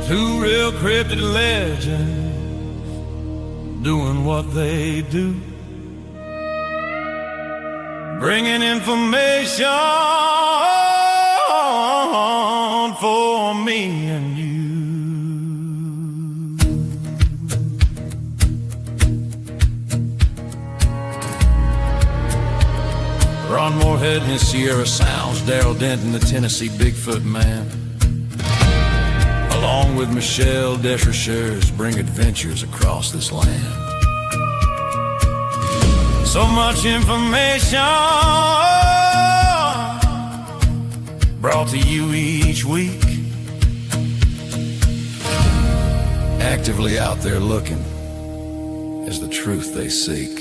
Two real cryptid legends doing what they do, bringing information for me and you. Ron Morehead and his Sierra Sounds, Darrell, Denton, the Tennessee Bigfoot Man, along with Michelle Desrochers, bring adventures across this land. So much information brought to you each week, actively out there looking is the truth they seek.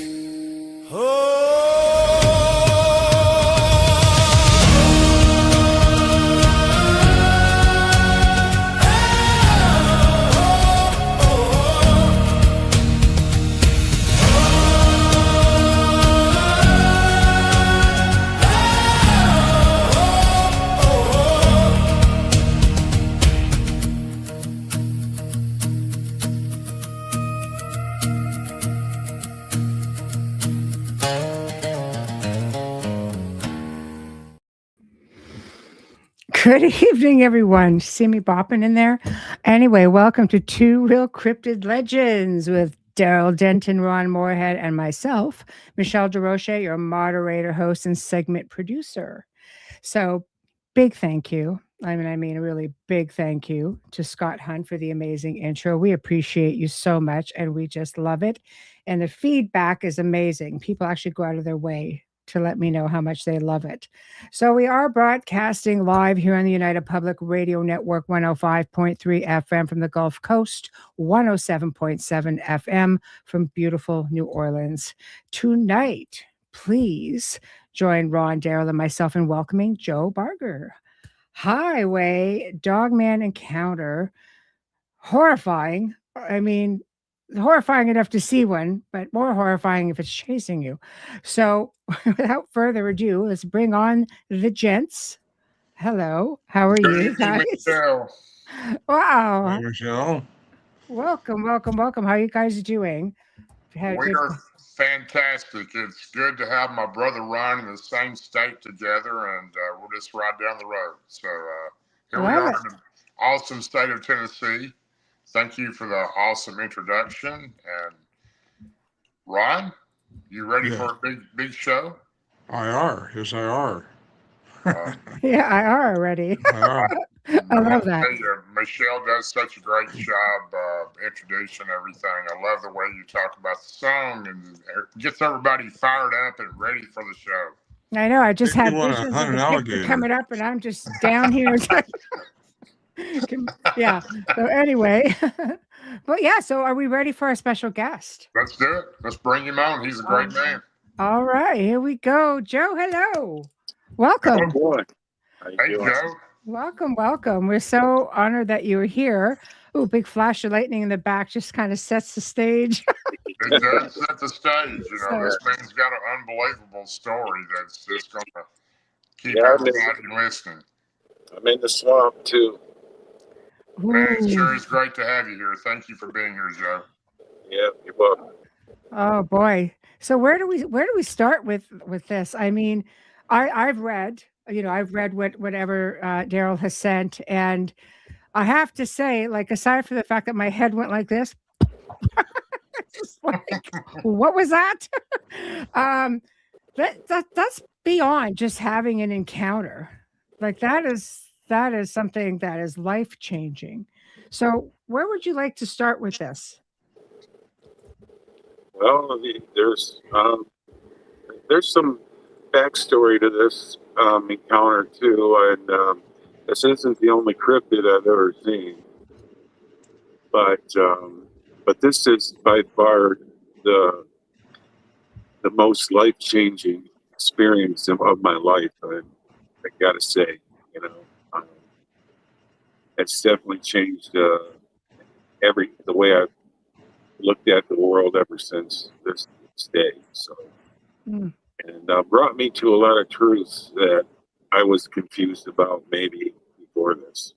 Good evening, everyone. See me bopping in there? Anyway, welcome to Two Real Cryptid Legends with Darrell, Denton, Ron Morehead, and myself, Michelle Desrochers, your moderator, host, and segment producer. So, big thank you. I mean, a really big thank you to Scott Hunt for the amazing intro. We appreciate you so much, and we just love it. And the feedback is amazing. People actually go out of their way to let me know how much they love it. So we are broadcasting live here on the United Public Radio Network, 105.3 FM from the Gulf Coast, 107.7 FM from beautiful New Orleans. Tonight, please join Ron, Darrell, and myself in welcoming Joe Barger. Highway Dogman encounter. Horrifying. I mean, horrifying enough to see one, but more horrifying if it's chasing you. So without further ado, let's bring on the gents. Hello. How are you guys? Michelle. Wow. Hey, Michelle. Welcome. How are you guys doing? We are fantastic. It's good to have my brother Ryan in the same state together, and we'll just ride down the road. So here we are in the awesome state of Tennessee. Thank you for the awesome introduction. And Ron, you ready for a big show? I are. Yes, I are. Yeah, I are already. I love that. Michelle does such a great job introducing everything. I love the way you talk about the song and gets everybody fired up and ready for the show. I know. I just had visions of the picture coming up, and I'm just down here. Yeah. So anyway, but yeah. So are we ready for our special guest? Let's do it. Let's bring him on. He's a great man. All right, here we go. Joe, hello. Welcome. Oh boy. Hey, Joe. Welcome. We're so honored that you're here. Ooh, big flash of lightning in the back just kind of sets the stage. It does set the stage. This man's got an unbelievable story that's just going to keep everybody listening. I'm in the swamp too. Man, it sure is great to have you here. Thank you for being here, Joe. Yeah, you're welcome. Oh boy. So where do we start with this? I mean, I've read whatever Darrell has sent, and I have to say, like, aside from the fact that my head went like this, just like, what was that? That's beyond just having an encounter. Like that is something that is life-changing. So where would you like to start with this? Well, there's some backstory to this encounter too, and this isn't the only cryptid I've ever seen, but this is by far the most life-changing experience of my life. I gotta say, it's definitely changed the way I've looked at the world ever since this day. So, and brought me to a lot of truths that I was confused about maybe before this.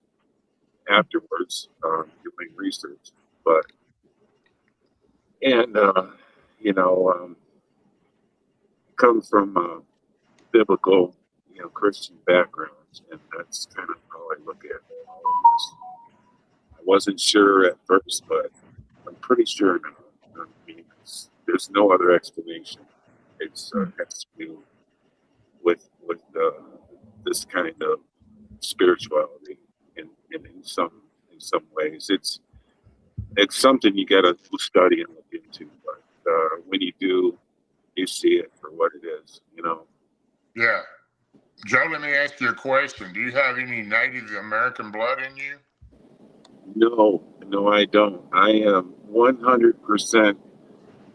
Afterwards, doing research, but and come from biblical, Christian backgrounds, and that's kind of how I look at all of this. I wasn't sure at first, but I'm pretty sure now. I mean, there's no other explanation. It's has to do with this kind of spirituality in some ways. It's something you got to study and look into, but when you do, you see it for what it is. Yeah. Joe, let me ask you a question. Do you have any Native American blood in you? No, I don't. I am 100%.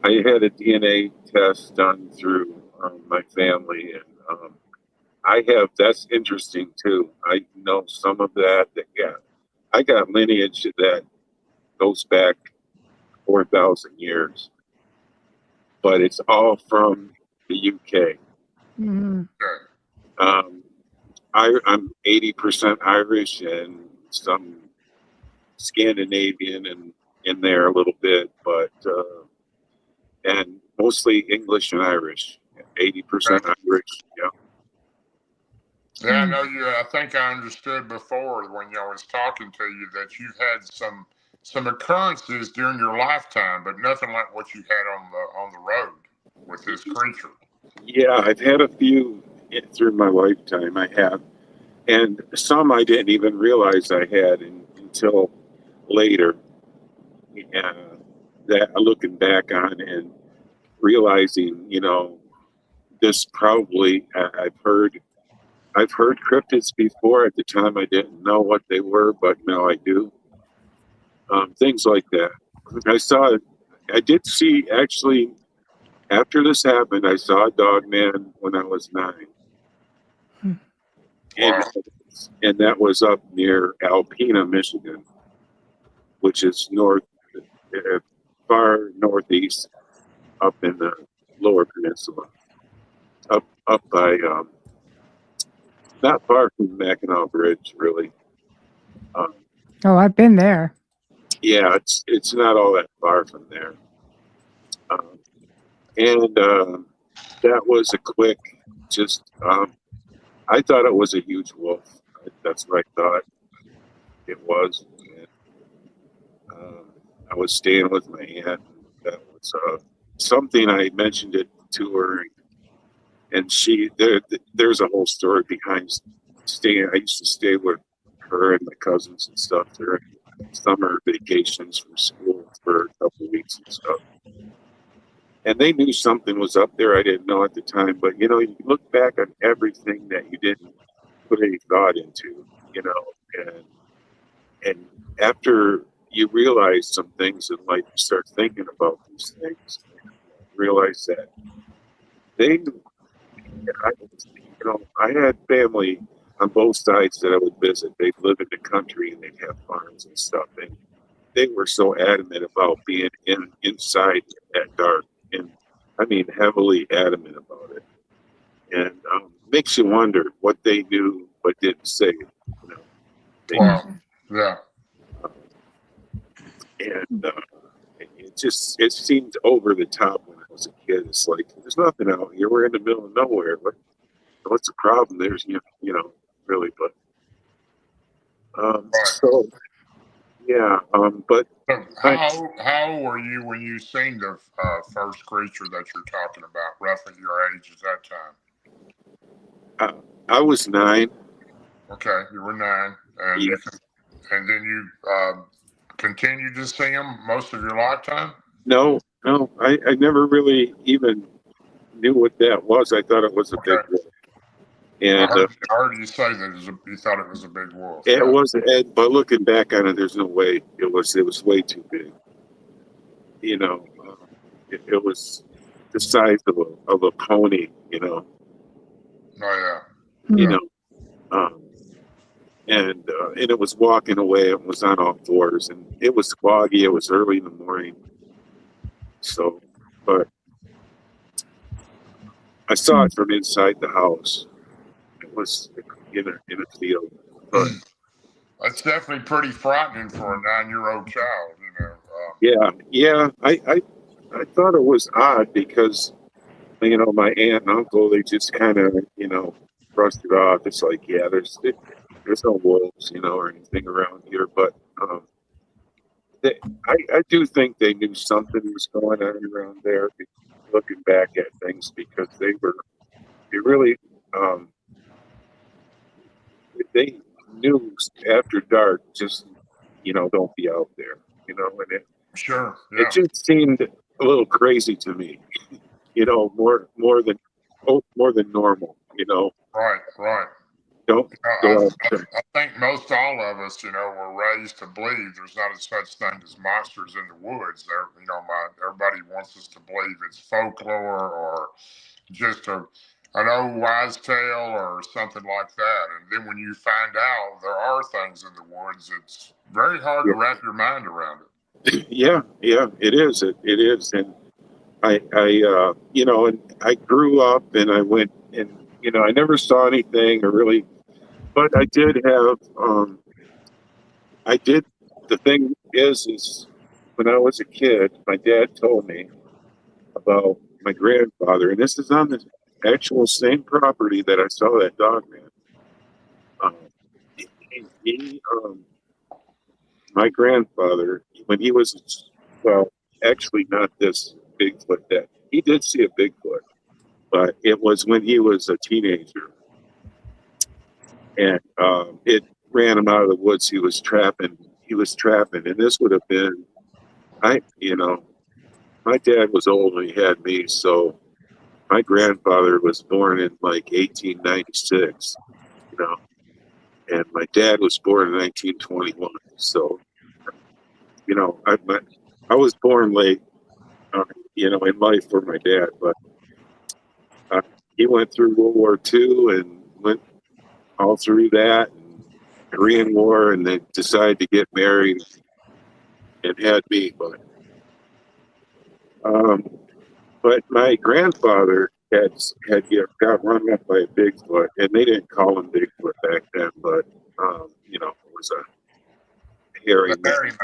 I had a DNA test done through my family, and I have. That's interesting too. I know some of that. Yeah, I got lineage that goes back 4,000 years, but it's all from the UK. Mm-hmm. I'm 80% Irish and some Scandinavian and in there a little bit, but and mostly English and Irish. 80% Irish. Yeah. Yeah, I know you. I think I understood before when I was talking to you that you've had some occurrences during your lifetime, but nothing like what you had on the road with this creature. Yeah, I've had a few through my lifetime. I have, and some I didn't even realize I had until later. That looking back on and realizing, this probably I've heard cryptids before. At the time, I didn't know what they were, but now I do. Things like that. I did see, actually, after this happened, I saw a Dogman when I was 9. And that was up near Alpena, Michigan, which is far northeast, up in the lower peninsula, up by not far from Mackinac Bridge, really. Oh, I've been there. Yeah, it's not all that far from there. And that was a quick, I thought it was a huge wolf. That's what I thought it was. And, I was staying with my aunt. That was something. I mentioned it to her, and there's a whole story behind staying. I used to stay with her and my cousins and stuff during summer vacations from school for a couple of weeks and stuff. And they knew something was up there. I didn't know at the time, but you look back on everything that you didn't put any thought into, and after you realize some things in life, you start thinking about these things. Realize that I had family on both sides that I would visit. They'd live in the country and they'd have farms and stuff, and they were so adamant about being inside at dark, and I mean heavily adamant about it. And makes you wonder what they knew but didn't say. Wow. Yeah. And it seemed over the top when I was a kid. It's like there's nothing out here. We're in the middle of nowhere. What's the problem? There's really, but so yeah. But so how old were you when you seen the first creature that you're talking about? Roughly your age at that time? I was 9. Okay, you were 9, and Yeah. and then you continued to see them most of your lifetime? No, I never really even knew what that was. I thought it was a big wolf. And I heard you say that you thought it was a big wolf. It wasn't, but looking back on it, there's no way it was way too big. It was the size of a pony. Oh yeah. And it was walking away. It was on all fours, and it was foggy. It was early in the morning. So, but I saw it from inside the house. It was in a field. But That's definitely pretty frightening for a 9-year-old child, yeah. I thought it was odd because my aunt and uncle, they just kind of brushed it off. It's like, yeah, there's no wolves, or anything around here, but I do think they knew something was going on around there. Looking back at things, because they really they knew after dark, just don't be out there, and Sure, it yeah. just seemed a little crazy to me, more than normal, Right. don't go out there. I think most all of us, were raised to believe there's not a such thing as monsters in the woods. Everybody wants us to believe it's folklore or just an old wise tale or something like that. And then when you find out there are things in the woods, it's very hard to wrap your mind around it. Yeah, it is. It is, and I and I grew up, and I went, and I never saw anything or really, but I did have, I did. The thing is when I was a kid, my dad told me about my grandfather, and this is on the actual same property that I saw that Dogman. He my grandfather, when he was, well, actually not this Bigfoot, that he did see a Bigfoot, but it was when he was a teenager, and it ran him out of the woods. He was trapping, and this would have been, my dad was old when he had me, so my grandfather was born in like 1896, and my dad was born in 1921. So, I was born late, in life for my dad, but he went through World War II and went all through that, and Korean War, and then decided to get married and had me. But my grandfather got run up by a Bigfoot, and they didn't call him Bigfoot back then, but it was a hairy man.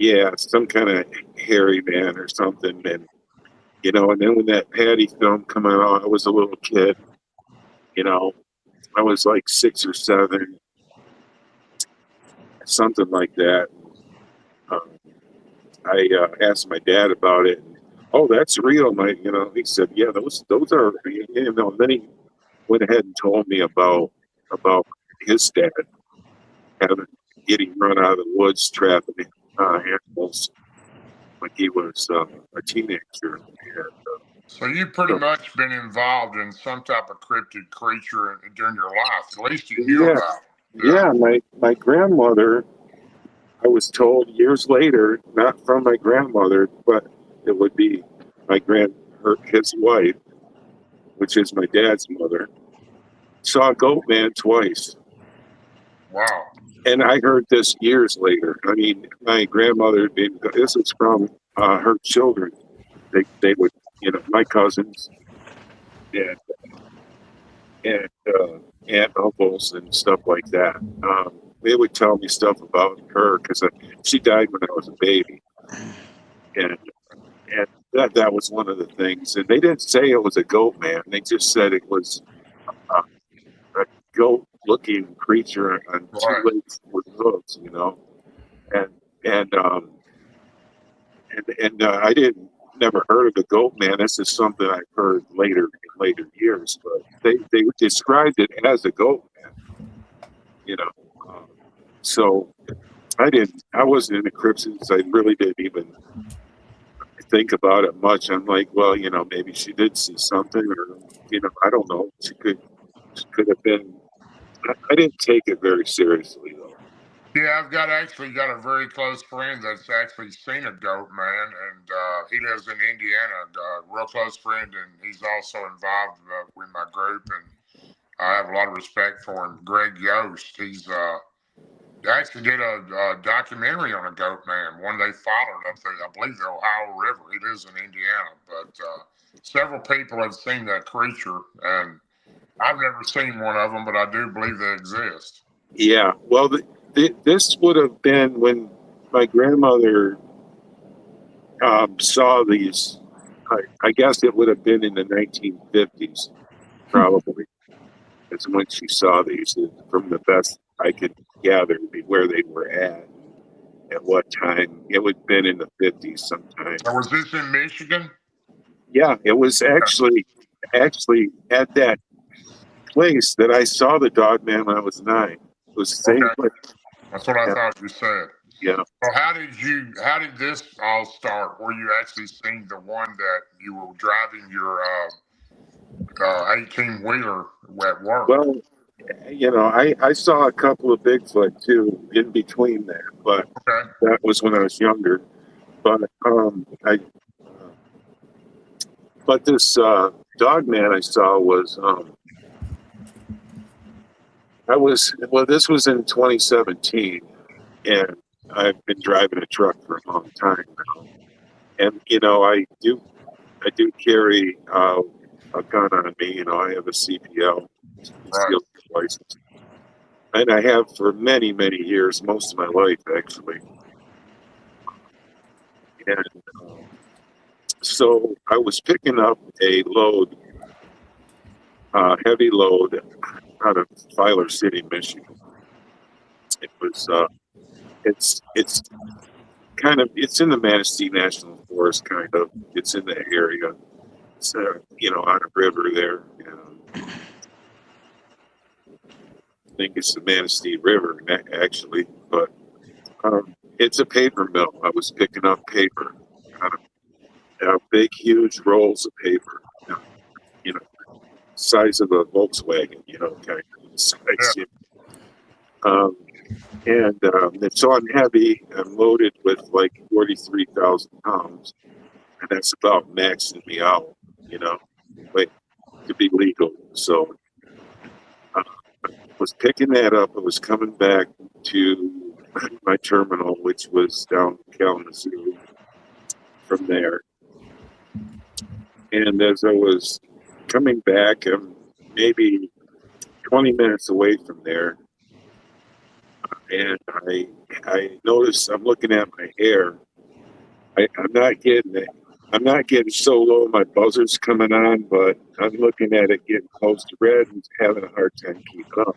Yeah, some kind of hairy man or something, and and then when that Patty film came out, I was a little kid, I was like 6 or 7, something like that. I asked my dad about it. And, oh, that's real, he said, yeah, those are, and then he went ahead and told me about his dad getting run out of the woods trapping animals when he was a teenager. And, so you've pretty much been involved in some type of cryptid creature during your life, at least you knew about it. Yeah, my grandmother, I was told years later, not from my grandmother, but it would be his wife, which is my dad's mother, saw a goat man twice. Wow. And I heard this years later. I mean, my grandmother, this is from her children. They would, my cousins and aunt, uncles and stuff like that. They would tell me stuff about her because she died when I was a baby, and that was one of the things. And they didn't say it was a goat man; they just said it was a goat-looking creature on 2 legs with hooves, and I didn't never heard of the goat man. This is something I've heard later in later years, but they described it as a goat man, so I wasn't into cryptids. I really didn't even think about it much. I'm like, well, maybe she did see something, or I don't know. She could have been. I didn't take it very seriously, though. Yeah, I've got a very close friend that's actually seen a goat man, and he lives in Indiana. A real close friend, and he's also involved with my group, and I have a lot of respect for him. Greg Yost, he's actually did a documentary on a goat man. One they followed up I believe, the Ohio River. He lives in Indiana, but several people have seen that creature, and I've never seen one of them, but I do believe they exist. Yeah. Well, this would have been when my grandmother saw these. I guess it would have been in the 1950s, probably. It's when she saw these, from the best I could gather, where they were at what time. It would have been in the 50s sometime. So was this in Michigan? Yeah, it was actually at that place that I saw the Dogman when I was 9. It was the same place. That's what I thought you said. Yeah. So how did this all start? Were you actually seeing the one that you were driving your 18-wheeler at work? Well, I saw a couple of Bigfoot too in between there, but that was when I was younger. But but this Dogman I saw was this was in 2017, and I've been driving a truck for a long time now, and I do carry a gun on me. I have a CPL, concealed license, and I have for many years, most of my life actually. And so I was picking up a load, heavy load, out of Filer City, Michigan. It was it's in the Manistee National Forest, kind of. It's in the area. It's on a river there. I think it's the Manistee River, actually, but it's a paper mill. I was picking up paper, big, huge rolls of paper, size of a Volkswagen, kind of size. And so I'm heavy. I'm loaded with like 43,000 pounds, and that's about maxing me out, like, to be legal. So I was picking that up. I was coming back to my terminal, which was down in Kalamazoo from there. And as I was coming back, I'm maybe 20 minutes away from there, and I noticed, I'm looking at my hair. I'm not getting it. I'm not getting so low my buzzer's coming on, but I'm looking at it getting close to red and having a hard time keeping up.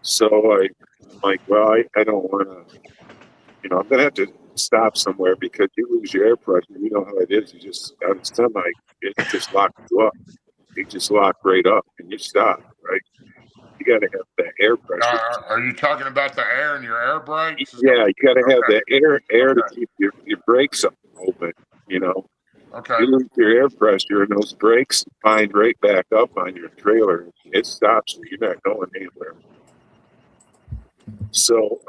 So I'm like, well, I don't want to, I'm going to have to stop somewhere, because you lose your air pressure. You know how it is. You just, on a semi, it just locks you up. You just lock right up and you stop, right? You got to have the air pressure. Are you talking about the air in your air brakes? Yeah, you got to have the air to keep your brakes open, Okay. You lose your air pressure, and those brakes bind right back up on your trailer. It stops you. You're not going anywhere. So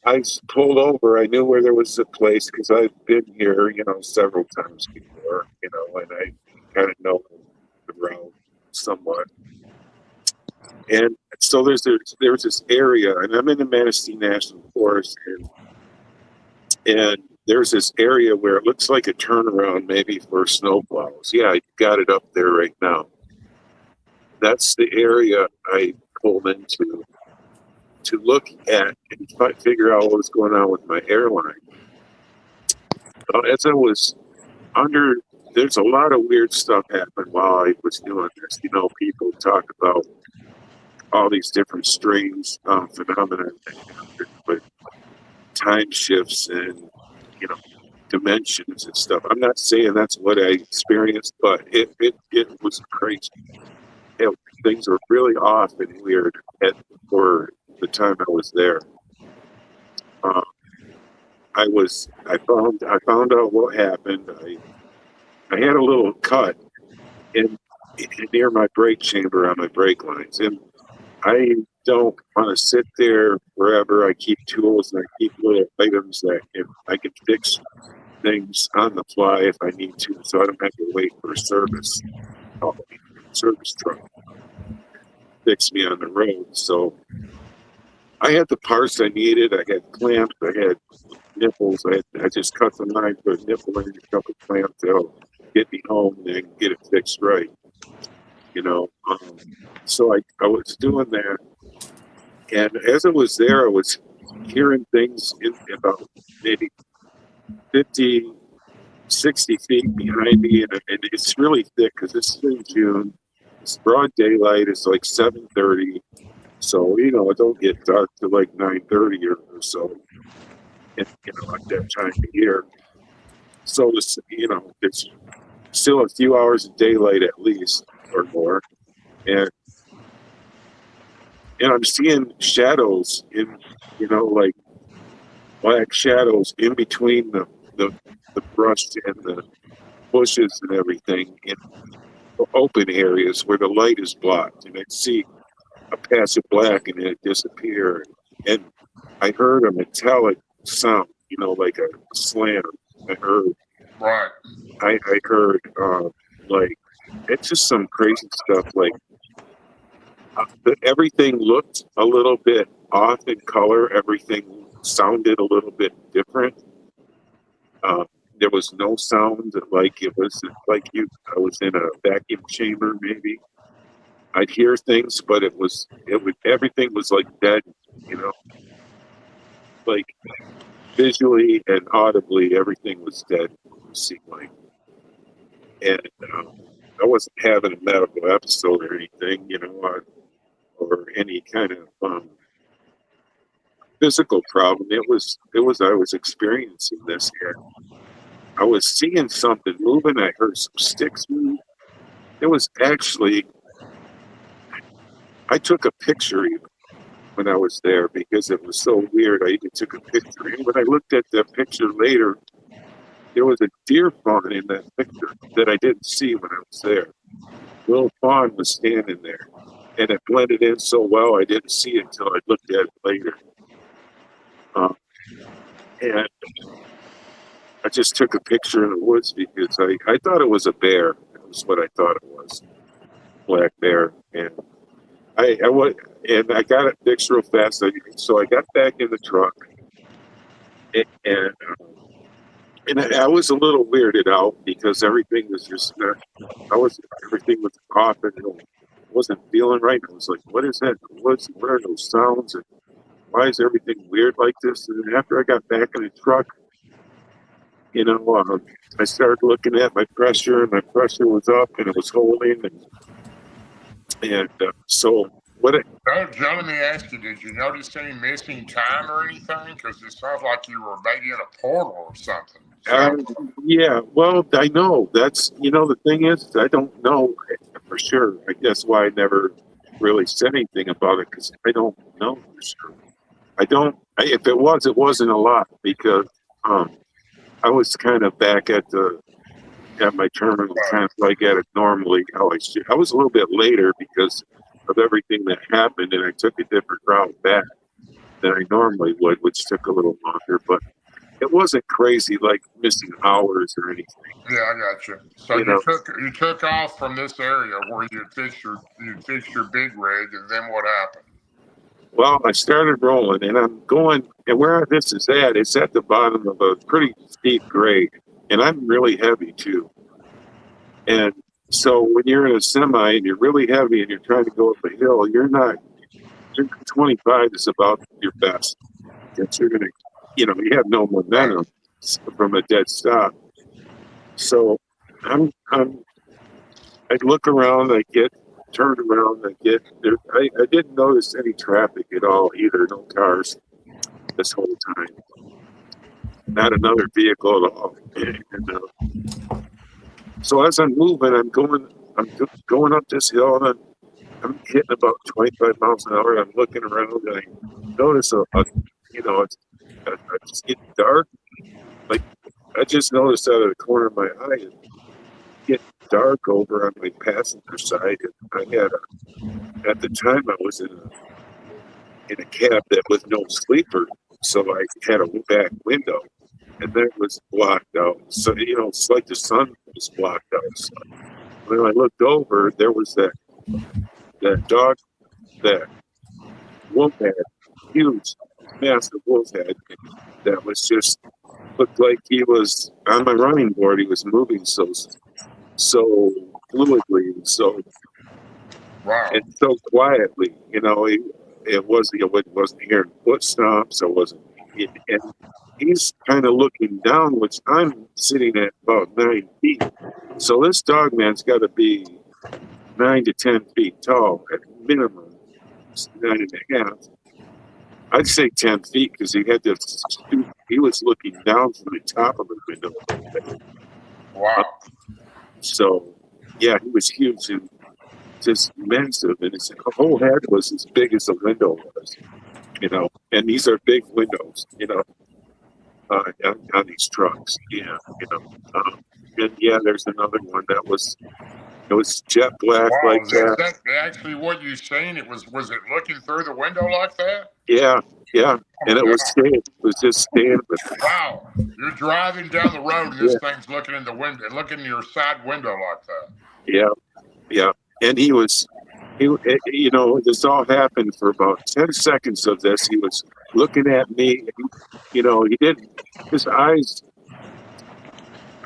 I pulled over. I knew where there was a place, because I've been here, several times before, and I kind of know the route somewhat. And so there's this area, and I'm in the Manistee National Forest, and there's this area where it looks like a turnaround, maybe for snowplows. Yeah, you got it up there right now. That's the area I pulled into to look at and figure out what was going on with my airline. As I was under, there's a lot of weird stuff happened while I was doing this. People talk about all these different strange phenomena with time shifts and dimensions and stuff. I'm not saying that's what I experienced, but it was crazy. Things were really off and weird for the time I was there. I found out what happened. I had a little cut in near my brake chamber on my brake lines, and I don't want to sit there forever. I keep tools and I keep little items that if I can fix things on the fly if I need to, so I don't have to wait for a service truck fix me on the road. So I had the parts I needed. I had clamps. I had nipples. I just cut the knife, put a nipple in, a couple clamps. They'll get me home and get it fixed right. you know. So I was doing that, and as I was there, I was hearing things in about maybe 50, 60 feet behind me, and it's really thick because it's in June. It's broad daylight. It's like 7:30, so you know it don't get dark till like 9:30 or so, and you know at that time of year. So it's it's still a few hours of daylight at least or more, and I'm seeing shadows in like black shadows in between the brush and the bushes and everything in open areas where the light is blocked, and I'd see a patch of black and then it disappear, and I heard a metallic sound, like a slam. I heard, Right. I heard like it's just some crazy stuff. Like everything looked a little bit off in color. Everything sounded a little bit different. There was no sound. Like it was like I was in a vacuum chamber. Maybe I'd hear things, but everything was like dead. Like visually and audibly, everything was dead. It seemed like, and I wasn't having a medical episode or anything, or any kind of physical problem. It was I was experiencing this here. I was seeing something moving. I heard some sticks move. It was actually, I took a picture even when I was there because it was so weird. I even took a picture. And when I looked at the picture later, there was a deer fawn in that picture that I didn't see when I was there. Little fawn was standing there, and it blended in so well I didn't see it until I looked at it later. And I just took a picture in the woods because I thought it was a bear. That was what I thought it was, black bear. And I got it fixed real fast. So I got back in the truck, and I was a little weirded out because everything was just everything was off and it wasn't feeling right. I was like, what is that? What are those sounds? And why is everything weird like this? And then after I got back in the truck, I started looking at my pressure, and my pressure was up, and it was holding, and so what? Joe, let me ask you: did you notice any missing time or anything? Because it sounds like you were maybe in a portal or something. Yeah, well, I know that's the thing is I don't know for sure. I guess why I never really said anything about it because I don't know for sure. I don't. If it was, it wasn't a lot because I was kind of back at my terminal, kind of like at it normally. I was a little bit later because of everything that happened, and I took a different route back than I normally would, which took a little longer. But it wasn't crazy like missing hours or anything. Yeah, I got you. So you took off from this area where you fixed your big rig, and then what happened? Well, I started rolling, and I'm going, and where this is at, it's at the bottom of a pretty steep grade, and I'm really heavy too. And so when you're in a semi and you're really heavy and you're trying to go up a hill, you're 25 is about your best. Because you're going to, you have no momentum from a dead stop. So I look around, I get turned around, I didn't notice any traffic at all either, no cars this whole time. Not another vehicle at all. And, so as I'm moving, I'm going up this hill, and I'm hitting about 25 miles an hour. I'm looking around, and I notice it's getting dark. Like I just noticed out of the corner of my eye, it's getting dark over on my passenger side. And at the time I was in a cab that was no sleeper, so I had a back window, and that was blocked out. So it's like the sun was blocked out. So when I looked over, there was that dog, that wolf head, huge, massive wolf head, that was just looked like he was on my running board. He was moving so fluidly. So Wow. and so quietly. It wasn't hearing footsteps. And he's kind of looking down, which I'm sitting at about 9 feet. So this dog man's got to be 9 to 10 feet tall at minimum. It's 9.5. I'd say 10 feet because he had this. He was looking down from the top of the window. Wow. So, yeah, he was huge and just massive, and his whole head was as big as the window was. And these are big windows. On these trucks. Yeah. And yeah, there's another one that was. It was jet black Wow. like Is that. that actually what you seen? Was it looking through the window like that? Yeah. Oh, And it was staying. It was just staying. Wow. You're driving down the road and this thing's looking in the window, looking in your side window like that. Yeah. And this all happened for about 10 seconds of this. He was looking at me. He didn't. His eyes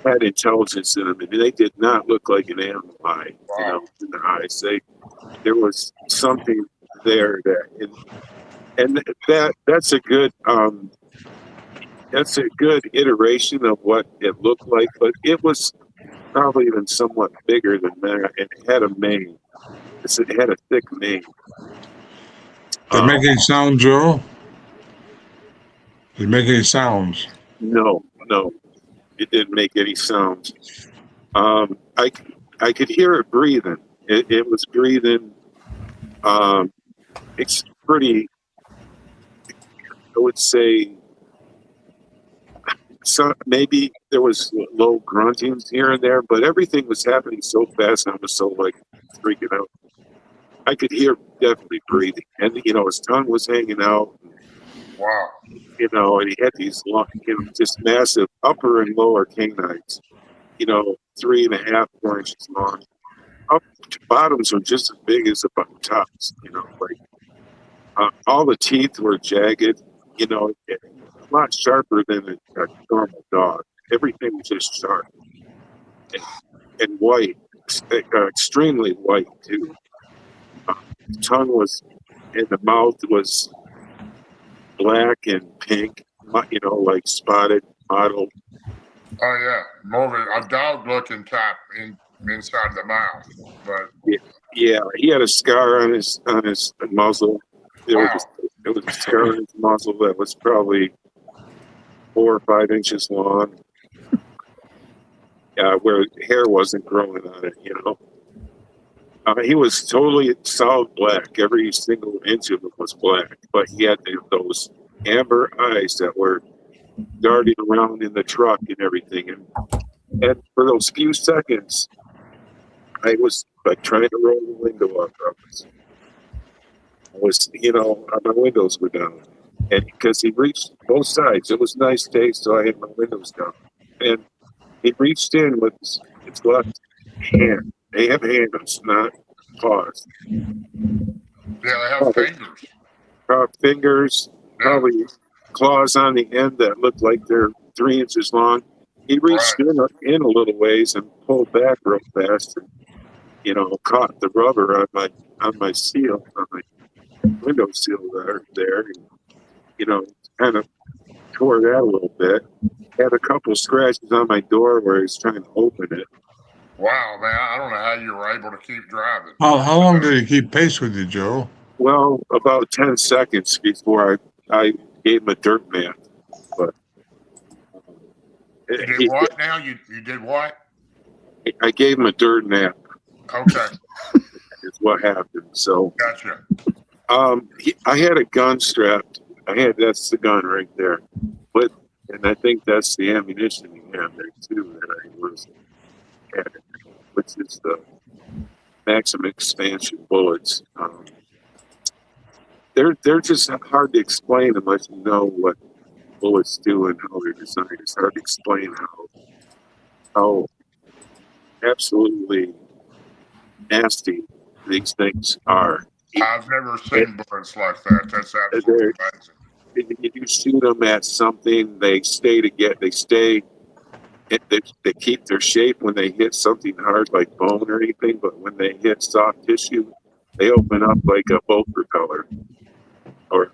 had intelligence in them, and they did not look like an animal eye. Wow. In the eyes, there was something there that's a good iteration of what it looked like, but it was probably even somewhat bigger than that. It had a mane. It had a thick mane. Did it make any sound, Joe? Did it make any sounds? No, it didn't make any sounds. I could hear it breathing. It was breathing. It's pretty. I would say. So maybe there was low gruntings here and there, but everything was happening so fast, and I was so freaking out. I could hear definitely breathing, and his tongue was hanging out. Wow. And he had these long, just massive upper and lower canines. 3.5, 4 inches long. Up to bottoms were just as big as the tops. All the teeth were jagged. A lot sharper than a normal dog. Everything was just sharp and white, extremely white too. The tongue was, and the mouth was black and pink, like spotted, mottled. Oh yeah, more of a dog-looking type inside the mouth, but yeah, he had a scar on his muzzle. There wow. was a scar on his muzzle that was probably 4 or 5 inches long. Where hair wasn't growing on it. He was totally solid black. Every single inch of it was black, but he had those amber eyes that were darting around in the truck and everything. And for those few seconds, I was trying to roll the window up. My windows were down. And because he reached both sides, it was a nice day, so I had my windows down. And he reached in with his left hand. They have hands, not paws. Yeah, they have fingers. Fingers, probably claws on the end that looked like they're 3 inches long. He reached in a little ways and pulled back real fast, and caught the rubber on my seal, on my window seal there, and kind of tore that a little bit. Had a couple scratches on my door where he's trying to open it. Wow, man! I don't know how you were able to keep driving. How long did he keep pace with you, Joe? Well, about 10 seconds before I gave him a dirt mat. But you did what now? You did what? I gave him a dirt nap. Okay. Is what happened. So Gotcha. I had a gun strapped. That's the gun right there. And I think that's the ammunition he had there too that I was had, which is the maximum expansion bullets. They're just hard to explain unless you know what bullets do and how they're designed. It's hard to explain how absolutely nasty these things are. I've never seen bullets like that. That's absolutely amazing. If you shoot them at something, they stay together. They keep their shape when they hit something hard like bone or anything. But when they hit soft tissue, they open up like a boat propeller, or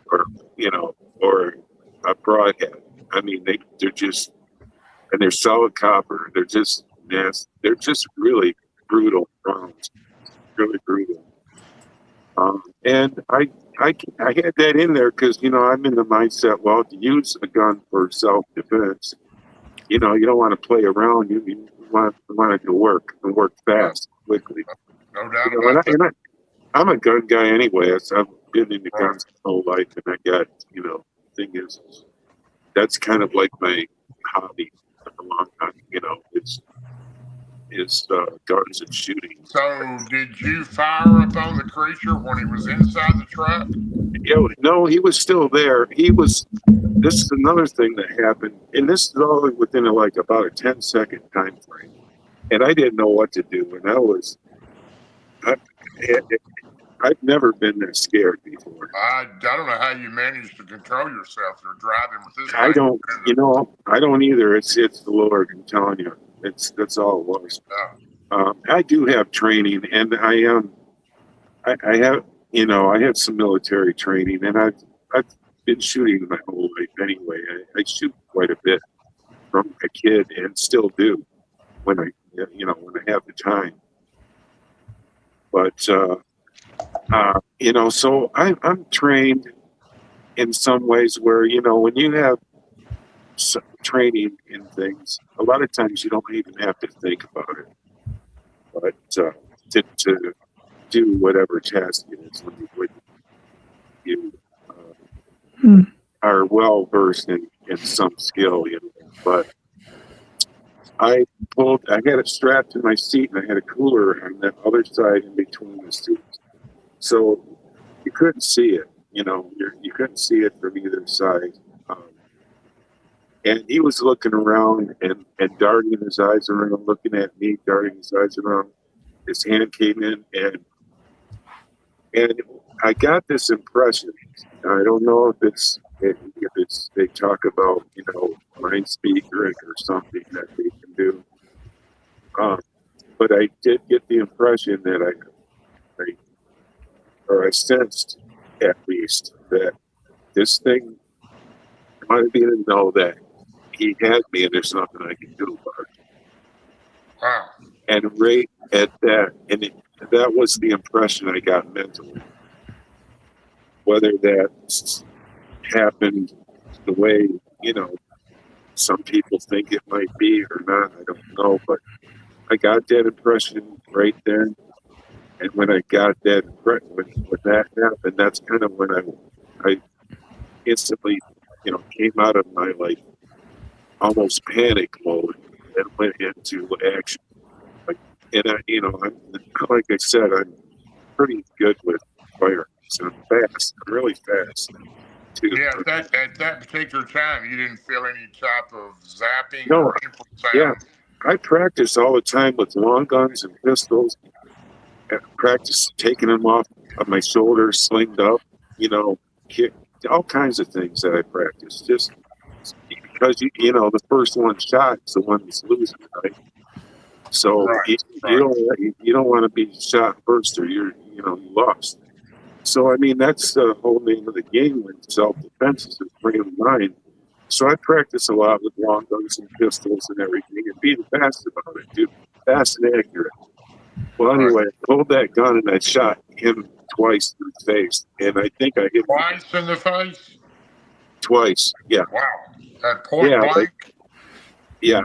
or a broadhead. I mean, they're just, and they're solid copper. They're just nasty. They're just really brutal rounds, really brutal. And I had that in there because I'm in the mindset, well, to use a gun for self-defense, you don't want to play around. You want it to work and work fast, quickly. No doubt about that. I'm a gun guy anyway. I've been into guns my whole life, and I got, thing is, that's kind of like my hobby for a long time. Is guns and shooting. So, did you fire upon the creature when he was inside the truck? No, he was still there. This is another thing that happened, and this is all within about a 10-second time frame. And I didn't know what to do, and I've never been that scared before. I don't know how you managed to control yourself. You're driving with this. I don't either. It's the Lord. I'm telling you, that's all it was. Yeah. I do have training, and I have I have some military training, and I've been shooting my whole life anyway. I shoot quite a bit from a kid, and still do when I have the time. But so I'm trained in some ways where when you have some training in things, a lot of times you don't even have to think about it, but to do whatever task it is when you are well versed in some skill, But I had it strapped to my seat, and I had a cooler on the other side in between the seats, so you couldn't see it. You couldn't see it from either side. And he was looking around and darting his eyes around, looking at me, darting his eyes around. His hand came in, and I got this impression. I don't know if it's they talk about mind speaker or something that they can do, but I did get the impression that I sensed at least that this thing might be to know that he had me, and there's nothing I can do about it. Wow. And right at that, that was the impression I got mentally. Whether that happened the way, some people think it might be or not, I don't know. But I got that impression right there. And when I got that, when that happened, that's kind of when I instantly, came out of my almost panic mode and went into action. And like I said, I'm pretty good with firearms. And I'm fast. I'm really fast. Too. Yeah, at that particular time, you didn't feel any type of zapping No, or painful sound? Yeah, I practice all the time with long guns and pistols. I practice taking them off of my shoulders, slinged up, kick, all kinds of things that I practice. Just because, the first one shot is the one that's losing, right? So you don't want to be shot first, or you lost. So that's the whole name of the game when self-defense is a frame of mind. So I practice a lot with long guns and pistols and everything, and being fast about it, dude, fast and accurate. Well, anyway, I pulled that gun and I shot him twice in the face, and I think I hit twice in the face. Twice, yeah. Wow, at point blank.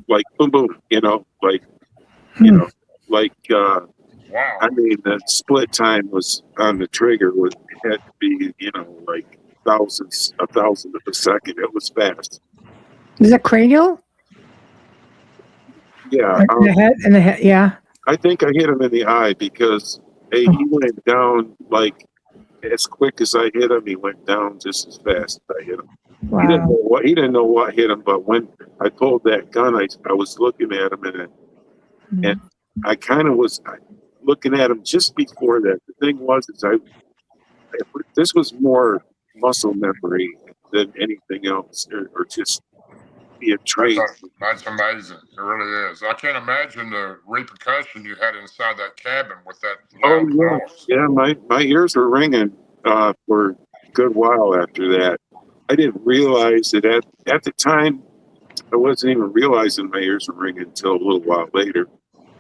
Like boom, boom. Wow. I mean, the split time was on the trigger had to be, like a thousandth of a second. It was fast. Is it cranial? Yeah. In the head, yeah. I think I hit him in the eye because he went down as quick as I hit him. He went down just as fast as I hit him. Wow. He didn't know what hit him, but when I pulled that gun, I was looking at him and I kind of was looking at him just before that. The thing was, this was more muscle memory than anything else, or just be a treat. That's amazing. It really is. I can't imagine the repercussion you had inside that cabin with that loud noise. Yeah. My ears were ringing for a good while after that. I didn't realize that at the time. I wasn't even realizing my ears were ringing until a little while later.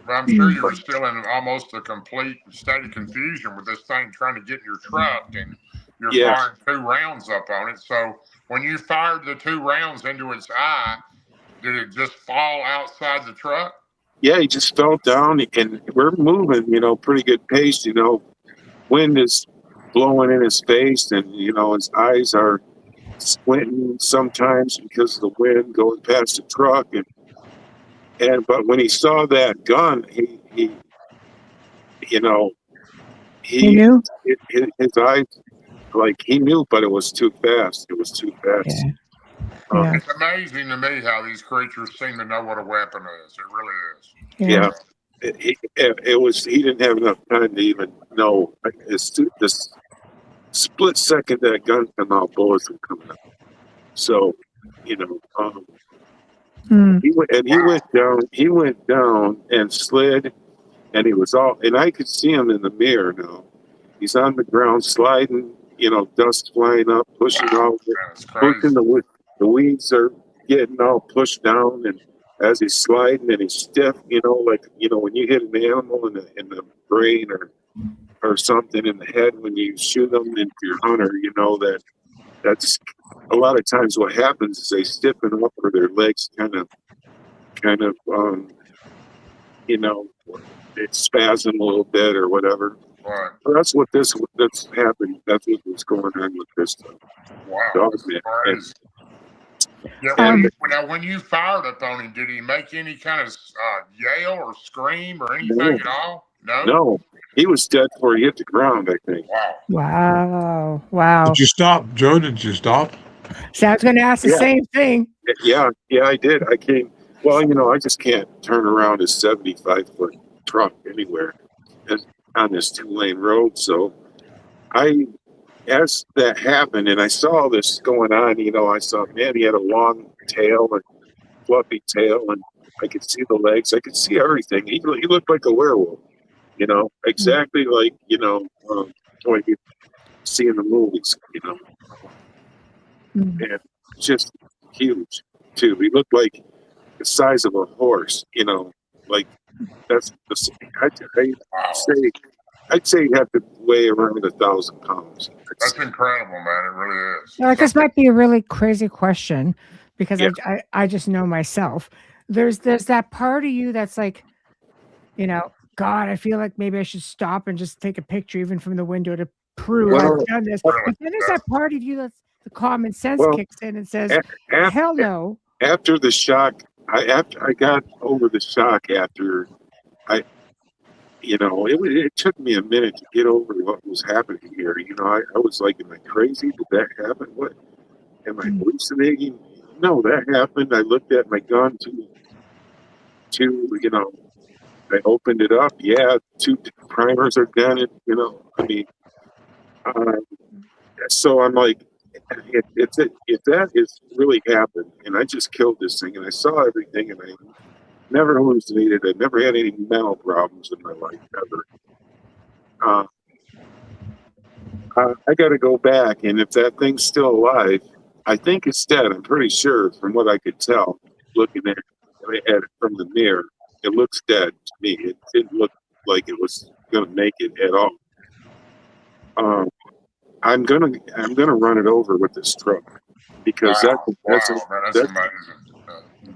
But I'm sure you were still in almost a complete state of confusion with this thing trying to get in your truck, and you're firing 2 rounds up on it. So when you fired the 2 rounds into its eye, did it just fall outside the truck? Yeah, he just fell down, and we're moving, pretty good pace. Wind is blowing in his face, and his eyes are squinting sometimes because of the wind going past the truck, but when he saw that gun, he knew? his eyes, like, he knew, but it was too fast. It was too fast. Yeah. It's amazing to me how these creatures seem to know what a weapon is. It really is. Yeah. It was. He didn't have enough time to even know. This split second that gun came out, bullets were coming out. So, he went down and slid, and he was and I could see him in the mirror now. He's on the ground sliding, dust flying up, pushing the weeds are getting all pushed down, and as he's sliding and he's stiff, when you hit an animal in the brain or something in the head when you shoot them into your hunter, that's a lot of times what happens is they stiffen up or their legs kind of it's spasming a little bit or whatever. Right. So that's happened. That's what was going on with this stuff. Wow. Dogman. Now, when you fired up on him, did he make any kind of yell or scream or anything at all? No. He was dead before he hit the ground, I think. Wow. Did you stop, Joe? Did you stop? So I was going to ask the same thing. Yeah, I did. I came. Well, I just can't turn around a 75-foot truck anywhere on this 2-lane road. So as that happened, and I saw this going on, I saw, man, he had a long tail and fluffy tail, and I could see the legs. I could see everything. He looked like a werewolf, exactly like, what you see in the movies, and just huge, too. He looked like the size of a horse, like that's I'd say he'd have to weigh around 1,000 pounds. That's incredible, man. It really is. Like, this might be a really crazy question because I just know myself. There's that part of you that's like, God, I feel like maybe I should stop and just take a picture even from the window to prove I've done this. But then there's that part of you that's the common sense kicks in and says, hell no. After the shock, after I got over the shock after it took me a minute to get over what was happening here. I was like, am I crazy? Did that happen? What? Am I hallucinating? No, that happened. I looked at my gun I opened it up. Yeah, 2 primers are dented, so I'm like, if that is really happened, and I just killed this thing, and I saw everything, and I never hallucinated. I never had any mental problems in my life ever. I got to go back, and if that thing's still alive, I think it's dead. I'm pretty sure, from what I could tell, looking at it from the mirror, it looks dead to me. It didn't look like it was going to make it at all. I'm gonna run it over with this truck because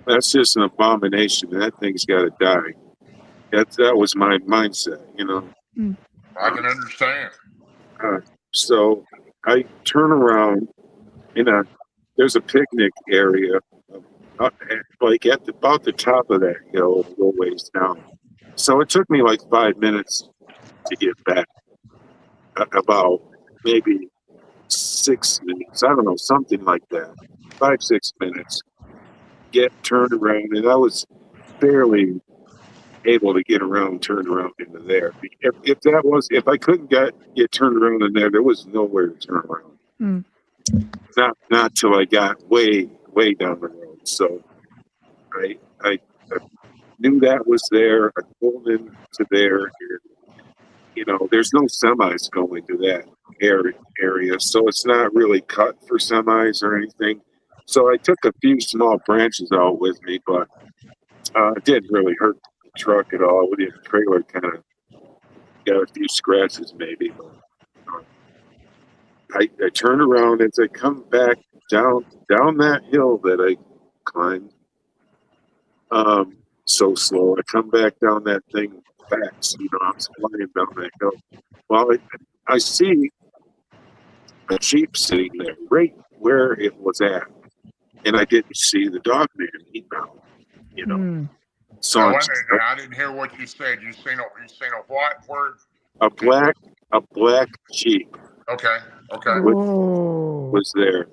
that's just an abomination. That thing's got to die. That was my mindset, I can understand. So I turn around, there's a picnic area, like at about the top of that hill, a little ways down. So it took me like 5 minutes to get back. About maybe 6 minutes, I don't know, something like that. 5-6 minutes. Get turned around, and I was barely able to get around, turned around into there. If I couldn't get turned around in there was nowhere to turn around. Not till I got way down the road. So knew that was there. I pulled into there. And, you know, there's no semis going to that area, so it's not really cut for semis or anything. So I took a few small branches out with me, but it didn't really hurt the truck at all. The trailer kind of got a few scratches maybe. But, I turn around as I come back down that hill that I climbed. So slow. I come back down that thing fast. You know, I'm flying down that hill. Well, I see a Jeep sitting there right where it was at, and I didn't see the Dogman email. You know, so I didn't hear what you said. You seen a what word? A black Jeep. Okay. Was there,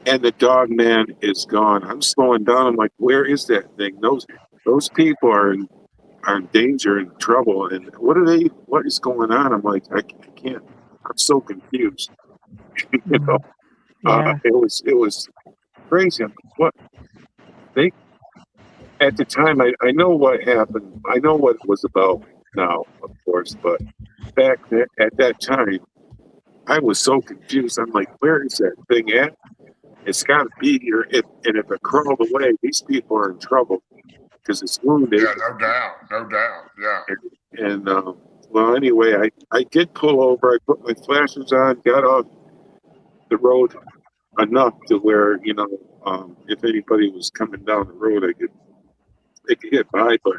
and the Dogman is gone. I'm slowing down. I'm like, where is that thing? Those people are in danger and trouble. And what is going on? I'm like, I can't. I'm so confused. You know, it was crazy. I'm like, what? At the time, I know what happened. I know what it was about now, of course, but back then, at that time, I was so confused. I'm like, where is that thing at? It's got to be here. And if it crawled away, these people are in trouble because it's wounded. Yeah, no doubt. Yeah. And well, anyway, I did pull over. I put my flashers on, got off the road enough to where, you know, if anybody was coming down the road, they could get by. But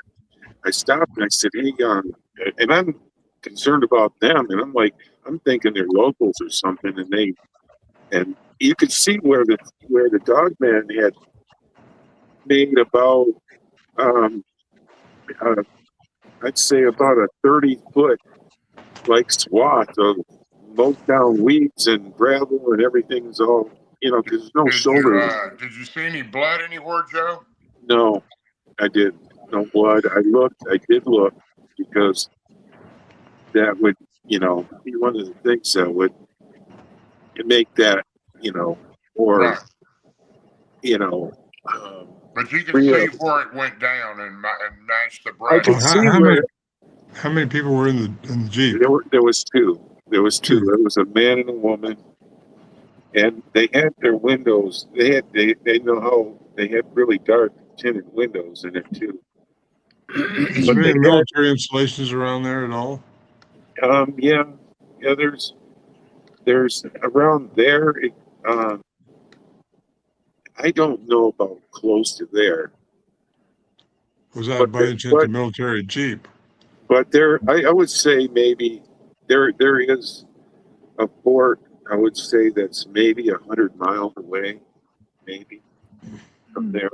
I stopped and I said, hey, and I'm concerned about them. And I'm thinking they're locals or something. And you could see where the Dogman had made about, I'd say about a 30-foot like swath of mowed down weeds and gravel and everything's all, you know, because there's no shoulder. Did you see any blood anywhere, Joe? No, I didn't. No blood. I did look because that would, you know, be one of the things that would make that, you know, or, right. You know. But you can see where it went down and matched the brush. I can see how many people were in the Jeep? There was two. There was two. There was a man and a woman, and they had their windows. They know how they had really dark tinted windows in it too. Is there any military installations around there at all? Yeah. There's around there. I don't know about close to there. Was that by any chance a military Jeep? But there, I would say maybe there is a fort. I would say that's maybe 100 miles away, maybe from there.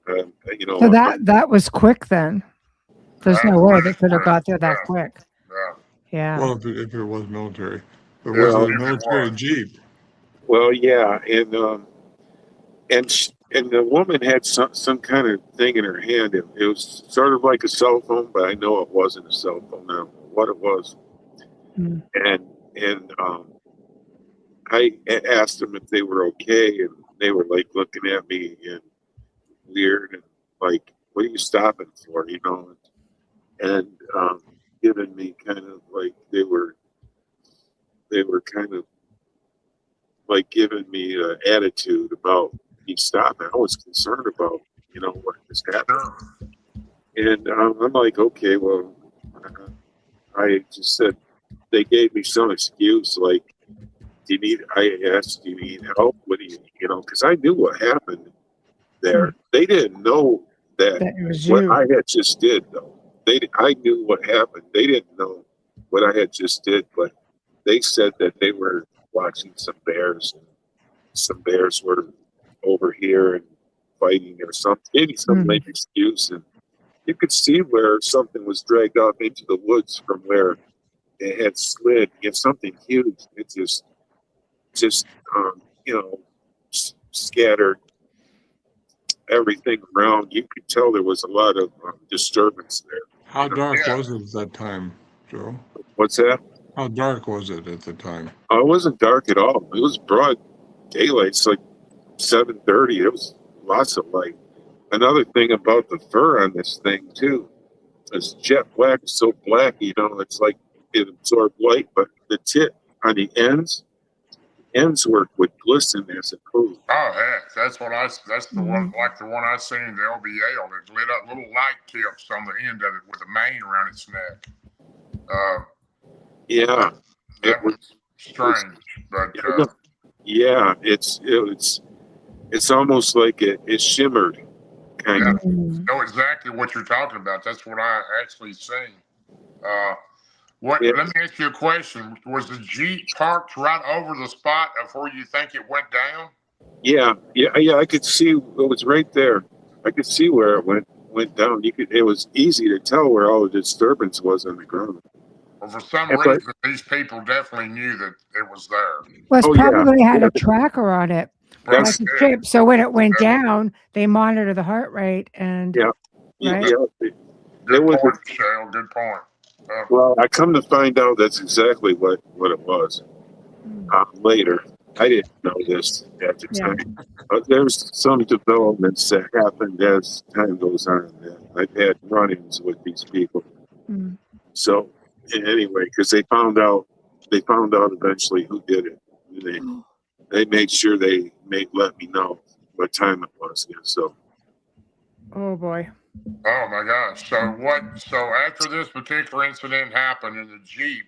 You know. So that was quick then. There's no way they could have got there that quick. Yeah. Well, if it was military, but was it a military Jeep? Well, yeah, and the woman had some kind of thing in her hand. It was sort of like a cell phone, but I know it wasn't a cell phone. I don't know what it was. And I asked them if they were okay, and they were like looking at me and weird and like, "What are you stopping for?" You know, and giving me kind of like they were kind of like giving me an attitude about me stopping. I was concerned about, you know, what has happened. And I'm like, okay, well, I just said, they gave me some excuse, like, I asked, do you need help? What do you know, because I knew what happened there. They didn't know that it was what I had just did, though. I knew what happened. They didn't know what I had just did, but they said that they were watching some bears. And some bears were over here and fighting or something. Maybe some lame excuse. And you could see where something was dragged off into the woods from where it had slid. It's something huge. It just you know, scattered everything around. You could tell there was a lot of disturbance there. How dark was it at that time, Joe? What's that? How dark was it at the time? It wasn't dark at all. It was broad daylight. It's like 7:30. It was lots of light. another thing about the fur on this thing too is jet black is so black, you know, it's like it absorbed light, but the tip on the ends would glisten as it moved. Oh heck, that's the one, like the one I seen in the LBA. It lit up little light tips on the end of it with a mane around its neck. Yeah, that was strange, but yeah, it's almost like it shimmered, kind of. I know exactly what you're talking about. That's what I actually seen. Let me ask you a question. Was the Jeep parked right over the spot of where you think it went down? Yeah. I could see it was right there. I could see where it went down. It was easy to tell where all the disturbance was on the ground. Well, for some reason, these people definitely knew that it was there. Well, it's probably had a tracker on it. Like a chip. So when it went down, they monitor the heart rate and right? Good point, Michelle. Good point. Well, I come to find out that's exactly what it was. Later, I didn't know this at the time. But there's some developments that happened as time goes on. I've had run-ins with these people. So anyway, because they found out eventually who did it. They made sure they let me know what time it was. Yeah, so. Oh boy. Oh my gosh. So after this particular incident happened in the Jeep,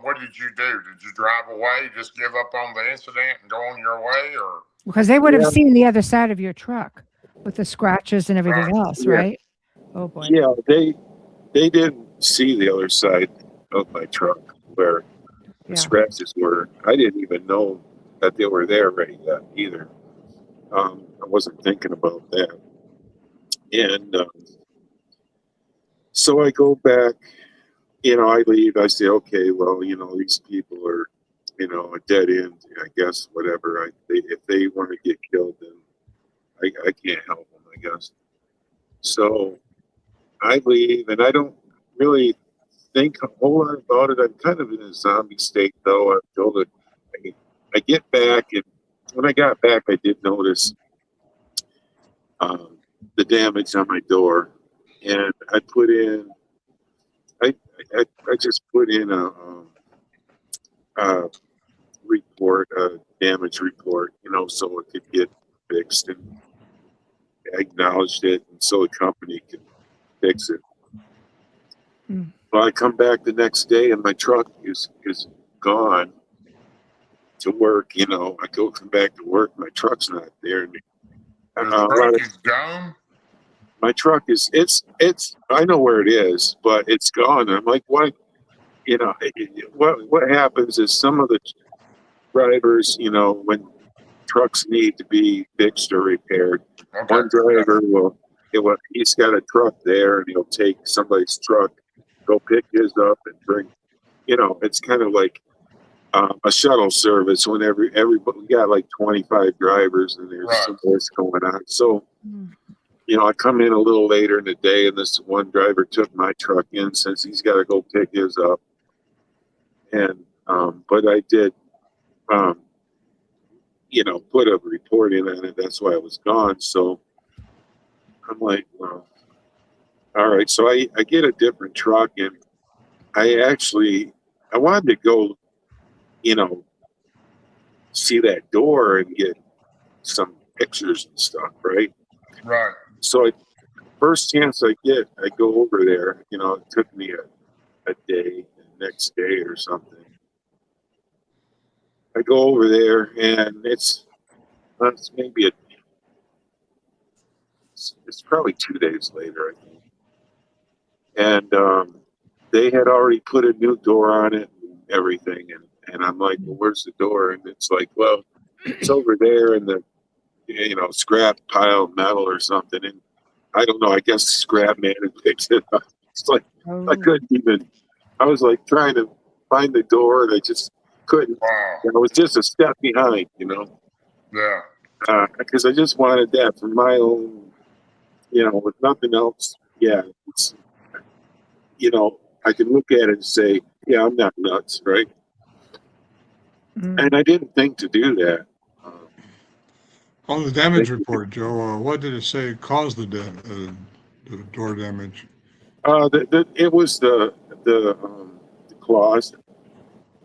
what did you do? Did you drive away, just give up on the incident and go on your way, or? Because they would have seen the other side of your truck with the scratches and everything else, right? Oh boy. Yeah, they didn't see the other side of my truck where the scratches were. I didn't even know that they were there right yet either. I wasn't thinking about that. And so I go back, I leave. I say, okay, well, these people are, a dead end, I guess, whatever. If they want to get killed, then I can't help them, I guess. So I leave, and I don't really think a whole lot about it. I'm kind of in a zombie state, though. I'm told it. I get back, and when I got back, I did notice the damage on my door, and I put in. I just put in a report, a damage report, so it could get fixed, and I acknowledged it, and so the company could fix it. Well, I come back the next day, and my truck is gone to work. I come back to work, my truck's not there. The truck is gone? My truck is, it's, I know where it is, but it's gone. I'm like, what? What happens is some of the drivers, when trucks need to be fixed or repaired, one driver he's got a truck there, and he'll take somebody's truck, go pick his up and bring, it's kind of like a shuttle service when everybody, we got like 25 drivers, and there's some what's going on. So, I come in a little later in the day, and this one driver took my truck in since he's got to go pick his up. And, but I did, put a report in on it. That's why I was gone. So I'm like, well, all right. So I get a different truck, and I wanted to go, see that door and get some pictures and stuff. Right. Right. So first chance I get, I go over there. It took me a day, the next day or something. I go over there, and it's maybe it's probably 2 days later, I think. And they had already put a new door on it and everything. And I'm like, well, where's the door? And it's like, well, it's over there in the, scrap pile of metal or something. And I don't know, I guess the scrap man had picked it up. It's like, I couldn't even, I was like trying to find the door, and I just couldn't. Wow. I was just a step behind, Yeah. Because I just wanted that for my own, with nothing else. Yeah. It's, I can look at it and say, yeah, I'm not nuts, right? And I didn't think to do that. On the damage report, Joe, what did it say caused the door damage? It was the claws.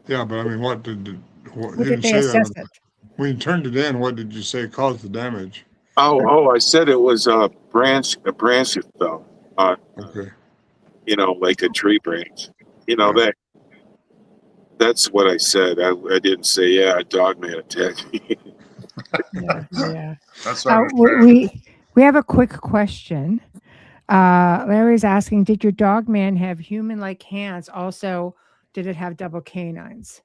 Yeah, but I mean, what did What you did didn't they say that assess it? when you turned it in? What did you say caused the damage? I said it was a branch that fell. Okay. Like a tree branch. Yeah. That's what I said. I didn't say, yeah, a Dogman attacked me. Yeah. That's understandable. We have a quick question. Larry's asking, did your Dogman have human-like hands? Also, did it have double canines?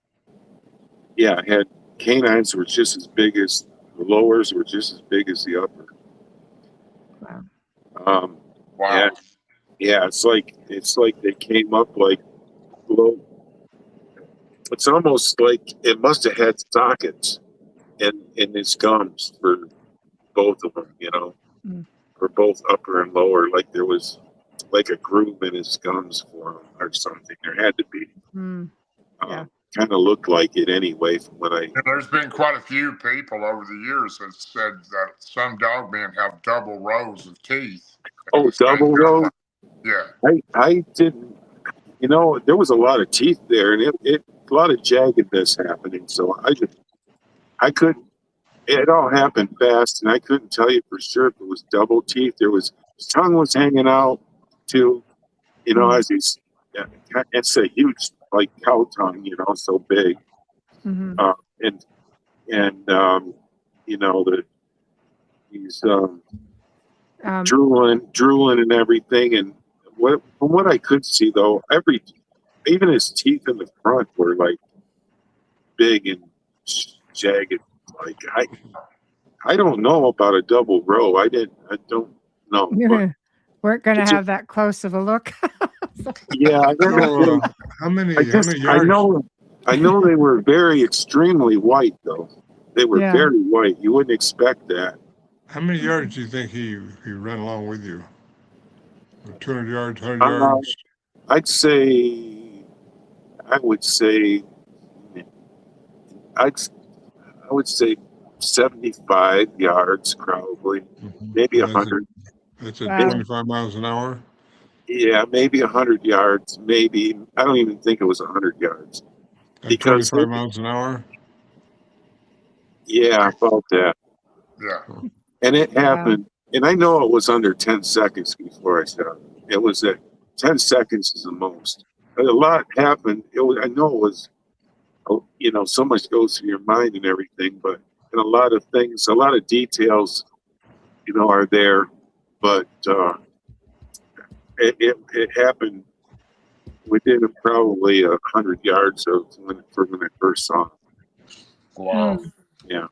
Yeah, I had canines were just as big as the lowers were just as big as the upper. Wow. Wow. Yeah, it's like they came up like low. It's almost like it must have had sockets in his gums for both of them, Mm. for both upper and lower. Like there was like a groove in his gums for him or something. There had to be. Mm. Yeah. Kind of looked like it anyway from what I. Yeah, there's been quite a few people over the years that said that some dogmen have double rows of teeth. Oh, double row? Yeah. I didn't. There was a lot of teeth there, and a lot of jaggedness happening. So I couldn't. It all happened fast, and I couldn't tell you for sure if it was double teeth. His tongue was hanging out too. As he's. Yeah, it's a huge like cow tongue, so big. Mm-hmm. He's drooling and everything. And from what I could see though, even his teeth in the front were like big and jagged. Like I don't know about a double row. I don't know. We're going to have that close of a look. Yeah, So, how many yards? I know they were very extremely white though. They were very white. You wouldn't expect that. How many yards do you think he ran along with you? 200 yards, 100 yards? I would say 75 yards probably, maybe 100. That's at 25 miles an hour? Yeah, maybe 100 yards, maybe. I don't even think it was 100 yards. At 25 miles an hour? Yeah, about that. Yeah. And it happened, and I know it was under 10 seconds before I shot it. It was at 10 seconds is the most. But a lot happened. I know it was, so much goes through your mind and everything, but and a lot of things, a lot of details, are there. But it happened within probably 100 yards of when I first saw it. Wow. Yeah.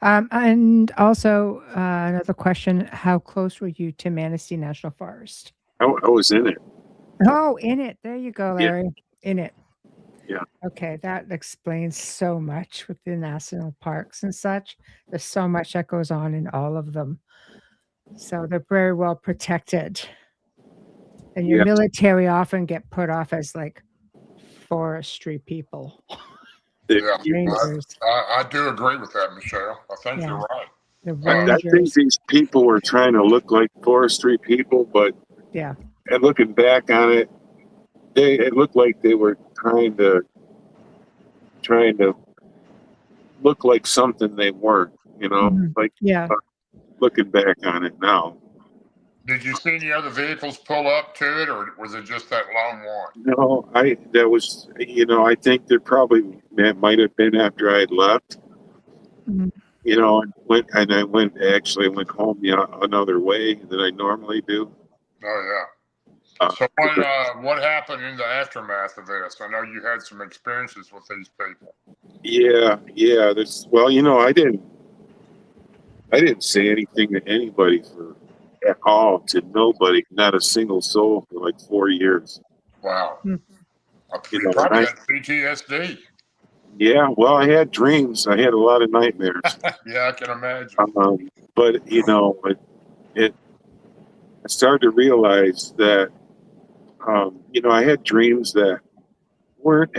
And also another question: how close were you to Manistee National Forest? I was in it. Oh, in it. There you go, Larry. Yeah. In it. Yeah. Okay, that explains so much with the national parks and such. There's so much that goes on in all of them. So they're very well protected. And your military often get put off as like forestry people. Yeah, I do agree with that, Michelle. I think you're right. I think these people were trying to look like forestry people, but and looking back on it, it looked like they were trying to look like something they weren't, looking back on it now. Did you see any other vehicles pull up to it, or was it just that lone one? No, I think that might have been after I had left. Mm-hmm. I went home another way than I normally do. Oh yeah. So what happened in the aftermath of this? I know you had some experiences with these people. Yeah. I didn't say anything to anybody at all, to nobody, not a single soul for like 4 years. Wow. You probably had PTSD. Yeah, well, I had dreams. I had a lot of nightmares. Yeah, I can imagine. But I started to realize that, I had dreams that weren't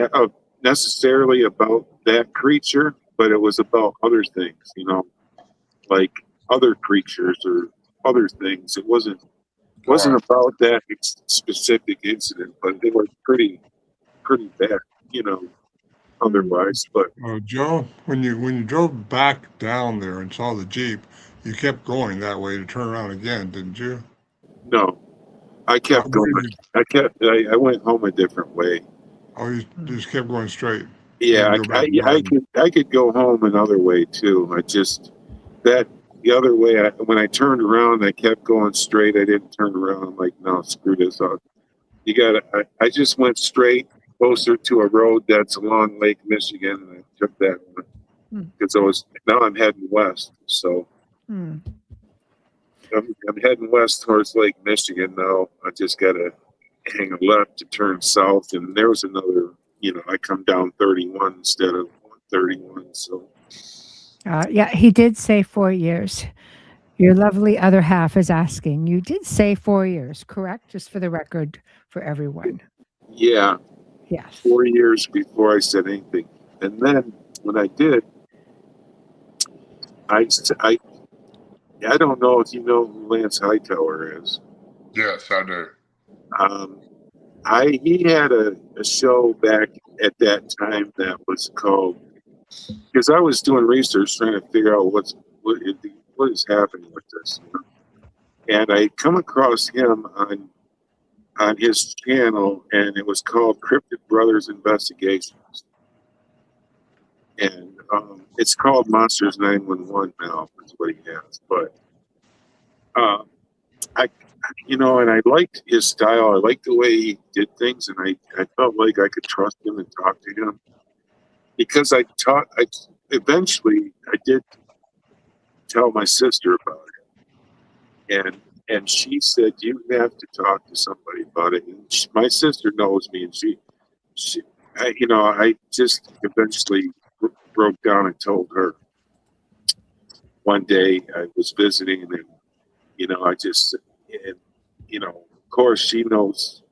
necessarily about that creature, but it was about other things, like other creatures or other things. It wasn't about that specific incident, but they were pretty bad, otherwise. But Joe, when you drove back down there and saw the Jeep, you kept going that way to turn around again, didn't you? no, I kept going. I went home a different way. Oh, you just kept going straight. Yeah, Go back north. I could go home another way too. The other way, when I turned around, I kept going straight. I didn't turn around. I'm like, no, screw this up. I just went straight closer to a road that's along Lake Michigan, and I took that one because now I'm heading west. So I'm heading west towards Lake Michigan now. I just got to hang a left to turn south, and there was another, I come down 31 instead of 131. So Yeah, he did say 4 years. Your lovely other half is asking. You did say 4 years, correct? Just for the record for everyone. yeah, Yes. 4 years before I said anything. And then when I did, I don't know if you know who Lance Hightower is. Yes, I do. He had a show back at that time that was called, because I was doing research trying to figure out what is happening with this, and I come across him on his channel, and it was called Cryptid Brothers Investigations, and it's called Monsters 911 now. Is what he has, but and I liked his style. I liked the way he did things, and I felt like I could trust him and talk to him because eventually I did tell my sister about it, and she said, you have to talk to somebody about it. And my sister knows me, and I just eventually broke down and told her. One day I was visiting, and of course she knows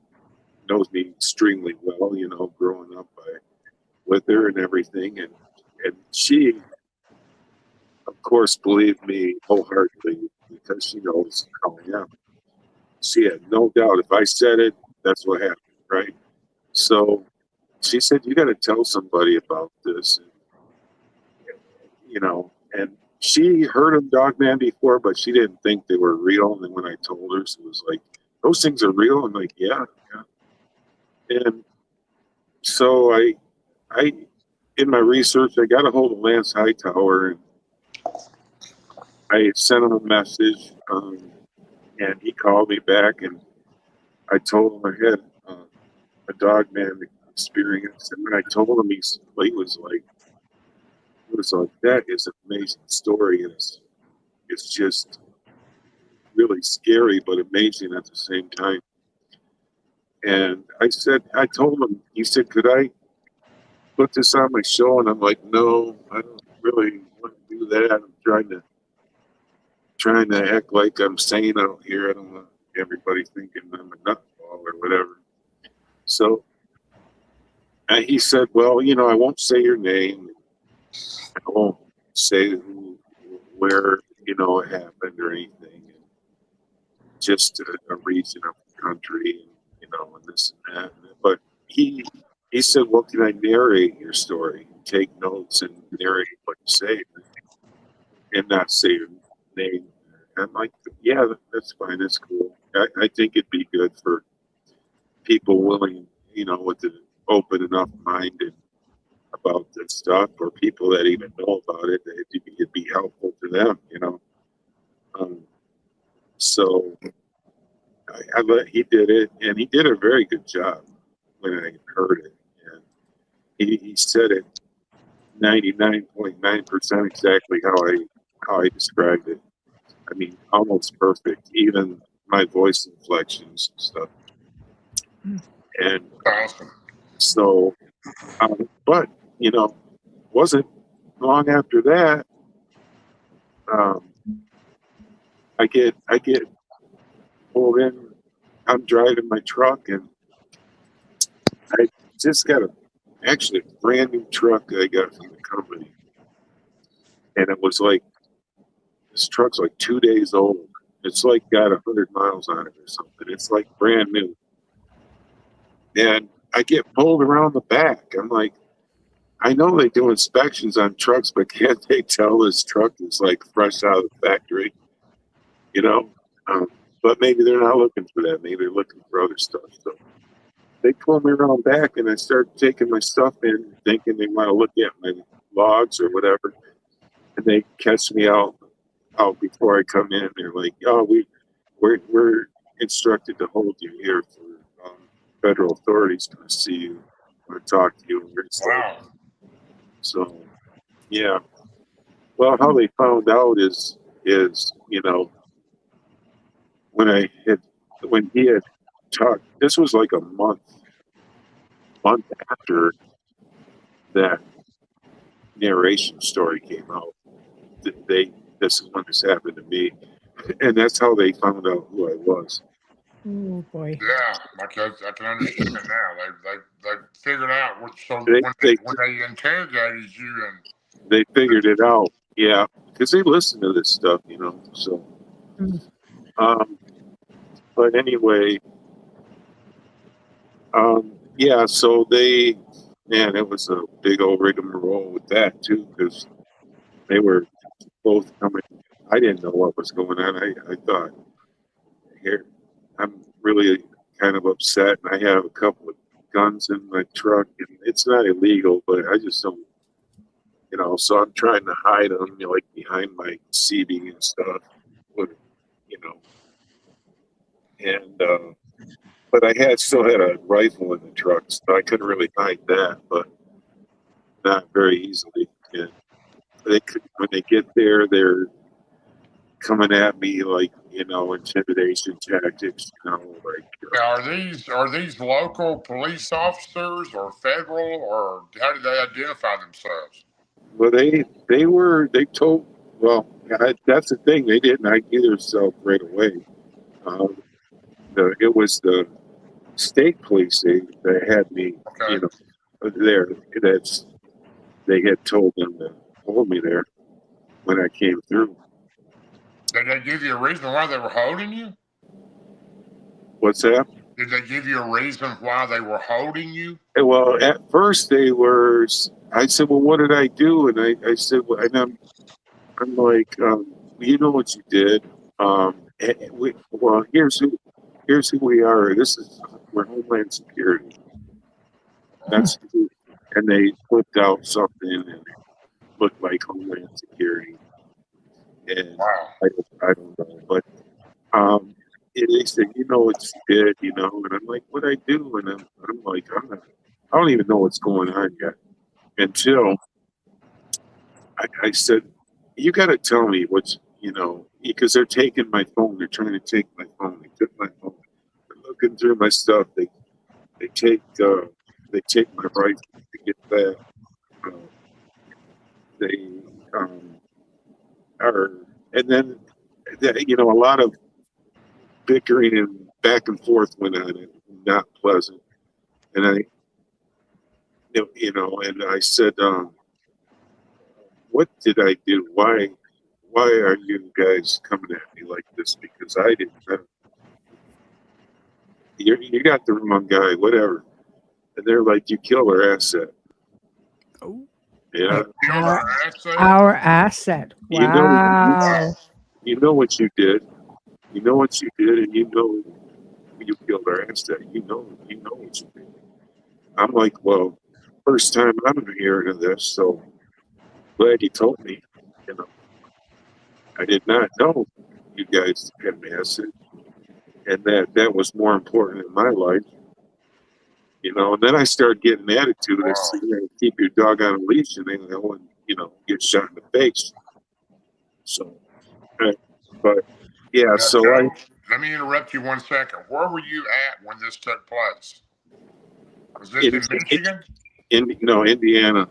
me extremely well, growing up with her and everything, and she of course believed me wholeheartedly because she knows how I am. She had no doubt if I said it, that's what happened, right? So she said, you got to tell somebody about this, and she heard of Dogman before, but she didn't think they were real. And then when I told her, she was like, those things are real? I'm like, yeah. And so I in my research, I got a hold of Lance Hightower, and I sent him a message, and he called me back, and I told him I had a Dogman experience. And when I told him, he was like, that is an amazing story. And it's just really scary, but amazing at the same time. And I told him, he said, could I put this on my show? And I'm like, no, I don't really want to do that. I'm trying to act like I'm sane out here. I don't want everybody thinking I'm a nutball or whatever. So he said, well, I won't say your name. I won't say where, it happened or anything. Just a region of the country, and this and that. But he said, well, can I narrate your story? Take notes and narrate what you say and not say your name. And I'm like, yeah, that's fine. That's cool. I think it'd be good for people willing, with an open enough mind and about this stuff, or people that even know about it, it'd be helpful to them, so he did it, and he did a very good job when I heard it. And he said it 99.9% exactly how I described it. I mean, almost perfect, even my voice inflections and stuff. And Awesome. so, but wasn't long after that, I get pulled in. I'm driving my truck, and I just got actually a brand new truck that I got from the company, and it was like this truck's like 2 days old. It's like got 100 miles on it or something. It's like brand new. And I get pulled around the back. I'm like, I know they do inspections on trucks, but can't they tell this truck is like fresh out of the factory? You know? But maybe they're not looking for that. Maybe they're looking for other stuff. So they pull me around back, and I start taking my stuff in, thinking they want to look at my logs or whatever. And they catch me out before I come in. They're like, "Oh, we're instructed to hold you here for federal authorities going to see you, want to talk to you." And Wow. so, yeah. Well, how they found out is when he had talked. This was like a month after that narration story came out. This is when this happened to me, and that's how they found out who I was. Oh boy. Yeah, I can understand it now. They figured out when they interrogated you and they figured it out. Yeah, because they listen to this stuff, So, but anyway, yeah. So it was a big old rigmarole with that too, because they were both coming. I didn't know what was going on. I thought, here, I'm really kind of upset, and I have a couple of guns in my truck, and it's not illegal, but I just don't, so I'm trying to hide them, like behind my CB and stuff, and but I still had a rifle in the truck, so I couldn't really hide that, but not very easily. And when they get there, they're coming at me like, intimidation tactics, like. Are these local police officers or federal, or how did they identify themselves? Well, they told, that's the thing, they didn't ID themselves right away. It was the state police that had me, there. They had told them to hold me there when I came through. Did they give you a reason why they were holding you? What's that? Did they give you a reason why they were holding you? Well, at first I said, well, what did I do? And I said, well, and I'm like, you know what you did. Here's who we are. We're Homeland Security. And they flipped out something and it looked like Homeland Security. And wow. I don't know, but they said, you know what you did, and I'm like, what I do? And I'm like, I don't even know what's going on yet. Until I said, you got to tell me what's, because they're taking my phone. They're trying to take my phone. They took my phone. They're looking through my stuff. They take my rifle to get that. And then, a lot of bickering and back and forth went on, and not pleasant. And and I said, what did I do? Why are you guys coming at me like this? Because I didn't. You got the wrong guy, whatever. And they're like, you killed our asset. Oh. Yeah. Our asset. Wow. You know what you did. You know what you did, and you killed our asset. You know what you did. I'm like, well, first time I'm hearing of this, so glad you told me. I did not know you guys had an asset, and that was more important in my life. And then I started getting attitude. I said, keep your dog on a leash, and then no one, get shot in the face. So, but yeah. Now, so Joe, let me interrupt you 1 second. Where were you at when this took place? Was this in Michigan? Indiana. Indiana.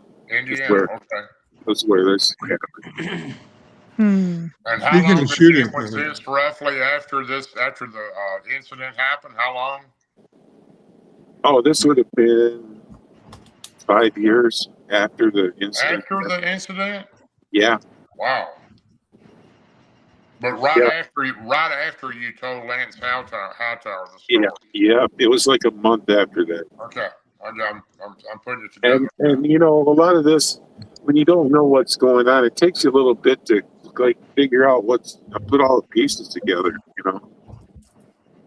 That's where this happened. And how long was this roughly after the incident happened? How long? Oh, this would have been 5 years after the incident. After the incident? Yeah. Wow. But right after you told Lance Hightower the story. Yeah. It was like a month after that. Okay, I'm putting it together. And a lot of this, when you don't know what's going on, it takes you a little bit to like figure out put all the pieces together.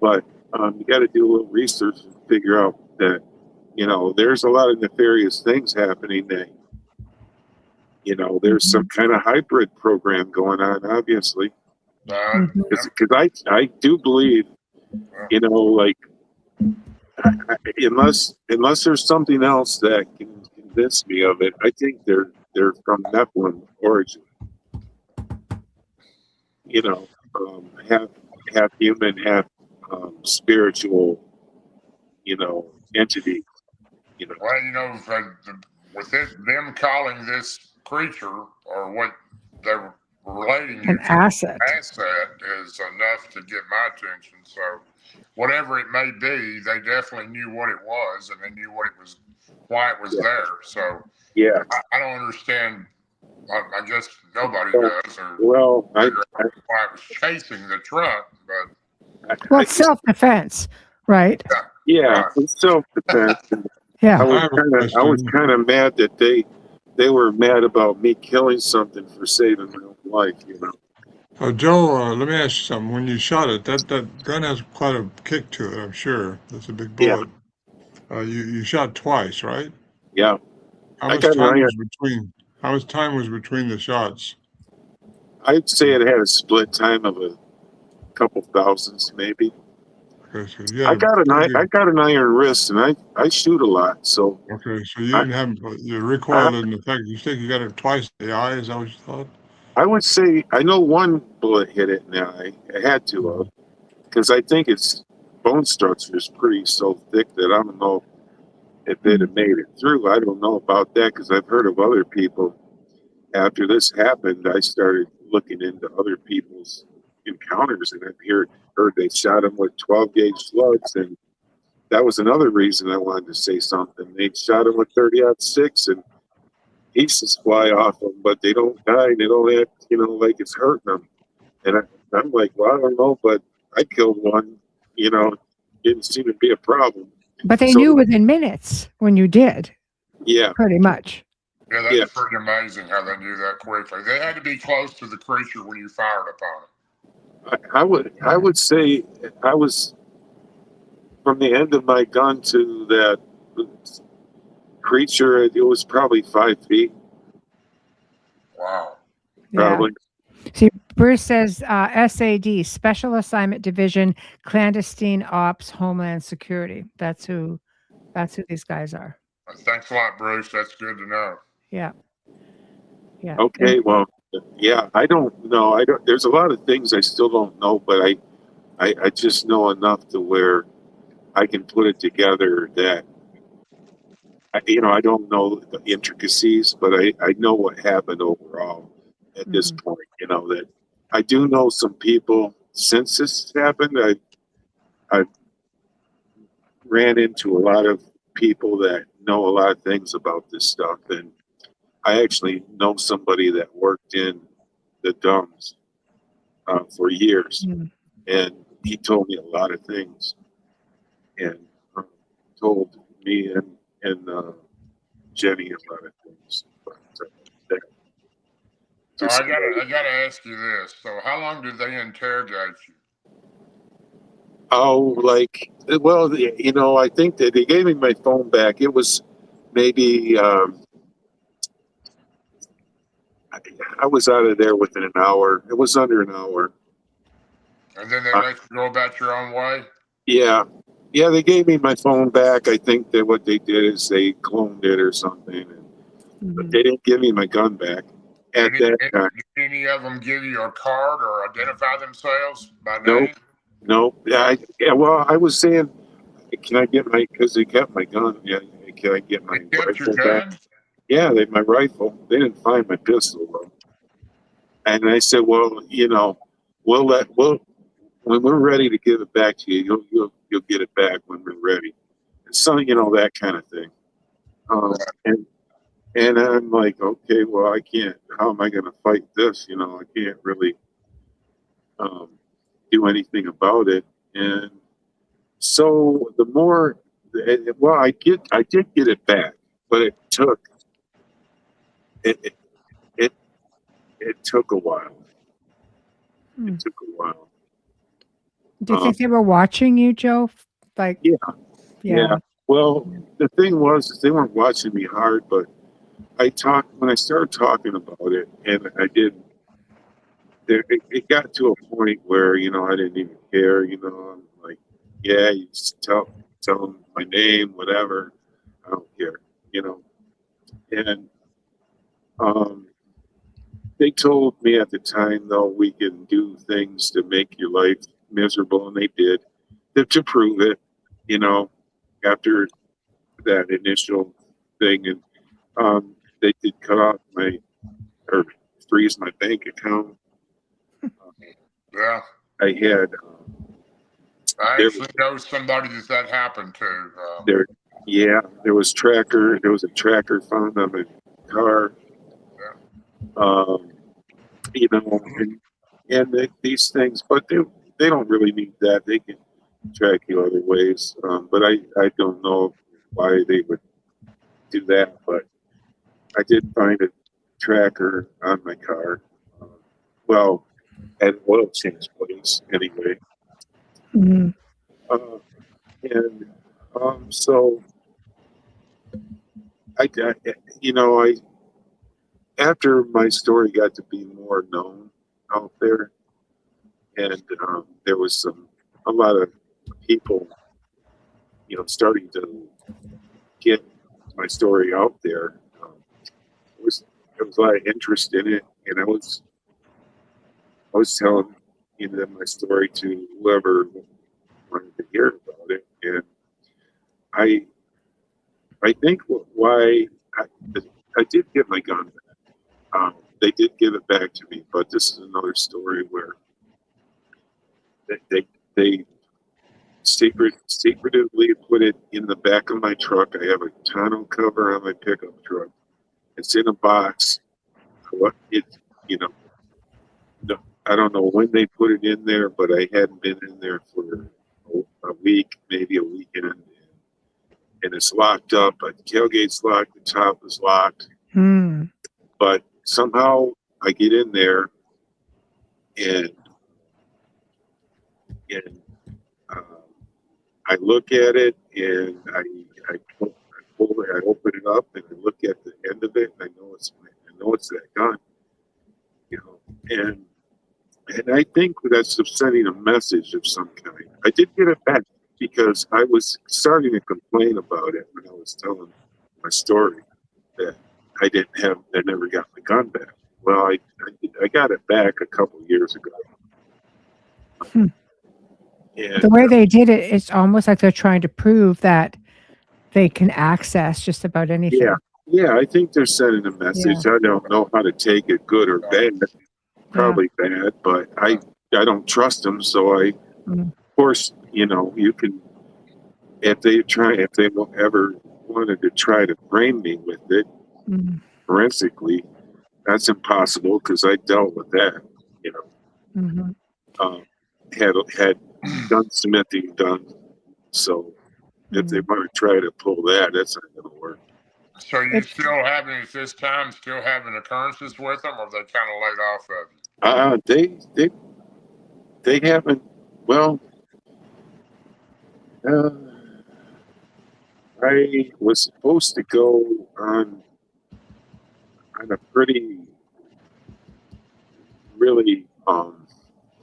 But you got to do a little research and figure out that there's a lot of nefarious things happening. That there's some kind of hybrid program going on, obviously. Because I do believe, like unless there's something else that can convince me of it, I think they're from Nephilim origin. Half human, half spiritual, entity. Well, with them calling this creature or what they were relating an asset is enough to get my attention. So whatever it may be, they definitely knew what it was, and they knew why it was there. So yeah, I don't understand. I guess nobody does. Why it was chasing the truck, but it's self-defense, right? Yeah, it's self-defense. Yeah, I was kind of mad that they were mad about me killing something for saving my own life. Joe, let me ask you something. When you shot it, that gun has quite a kick to it, I'm sure. That's a big bullet. Yeah. You shot twice, right? Yeah. How much time was between the shots? I'd say it had a split time of a couple thousands, maybe. Okay, so I got an iron wrist, and I shoot a lot. So okay, so you didn't have your recoil didn't affect. You think you got it twice in the eye? Is that what you thought? I would say I know one bullet hit it in the eye. I had to, because I think its bone structure is pretty so thick that I don't know if it had made it through. I don't know about that because I've heard of other people. After this happened, I started looking into other people's encounters, and I've heard they shot them with 12-gauge slugs, and that was another reason I wanted to say something. They shot them with 30-06, and pieces fly off them, but they don't die. They don't act, like it's hurting them. And I'm like, well, I don't know, but I killed one. Didn't seem to be a problem. But they knew within minutes when you did. Yeah, pretty much. Yeah, that's pretty amazing how they knew that quickly. They had to be close to the creature when you fired upon it. I would say I was from the end of my gun to that creature. It was probably 5 feet. Wow. Probably. Yeah. See, Bruce says SAD, Special Assignment Division, Clandestine Ops, Homeland Security. That's who these guys are. Thanks a lot, Bruce. That's good to know. Yeah. Yeah. Okay. Well, yeah, I don't know. There's a lot of things I still don't know, but I just know enough to where I can put it together that, I don't know the intricacies, but I know what happened overall at this point, that I do know some people since this happened. I've ran into a lot of people that know a lot of things about this stuff, and I actually know somebody that worked in the dumps for years, and he told me a lot of things, and told me and Jenny a lot of things. But, so I gotta ask you this. So how long did they interrogate you? Oh, I think that they gave me my phone back. It was maybe I was out of there within an hour. It was under an hour. And then they let you go about your own way? Yeah. Yeah, they gave me my phone back. I think that what they did is they cloned it or something. But they didn't give me my gun back at that time. Did any of them give you a card or identify themselves by name? Nope. I was saying, can I get because they kept my gun. Yeah, can I get my rifle back? Yeah, my rifle. They didn't find my pistol though. And I said, well, when we're ready to give it back to you, you'll get it back when we're ready. And so, that kind of thing. And I'm like, okay, well, I can't. How am I going to fight this? I can't really do anything about it. And so the more, well, I did get it back, but it took it it, it took a while. It took a while. Do you think they were watching you, Joe? Like, Yeah. Well, the thing was, is they weren't watching me hard, but when I started talking about it, and I did. It got to a point where I didn't even care. I'm like, yeah, you just tell them my name, whatever. I don't care. And they told me at the time, though, we can do things to make your life miserable, and they did to prove it. After that initial thing, and they did cut off or freeze my bank account. Yeah. I had. I actually know somebody that happened to. There was a tracker found on my car. These things, but they don't really need that. They can track you other ways. But I don't know why they would do that. But I did find a tracker on my car. Well, at an oil change place anyway. Mm-hmm. So I after my story got to be more known out there, and there was a lot of people, starting to get my story out there. There was a lot of interest in it, and I was telling my story to whoever wanted to hear about it, and I think why I did get my gun back. They did give it back to me, but this is another story where they secretively put it in the back of my truck. I have a tonneau cover on my pickup truck. It's in a box. I don't know when they put it in there, but I hadn't been in there for a week, maybe a weekend, and it's locked up. The tailgate's locked, the top is locked. But somehow I get in there, and I look at it, and I open it up, and I look at the end of it, and I know it's that gun, and I think that's sending a message of some kind. I did get it back because I was starting to complain about it when I was telling my story that I never got my gun back. Well, I got it back a couple years ago. And the way they did it, it's almost like they're trying to prove that they can access just about anything. Yeah, I think they're sending a message. I don't know how to take it, good or bad. Probably bad, but I don't trust them. So of course, you can, if they ever wanted to try to frame me with it forensically, that's impossible because I dealt with that. Had gunsmithing done. So if they want to try to pull that, that's not going to work. So you still having occurrences with them, or they kind of laid off of you? They haven't. Well, I was supposed to go on a pretty, really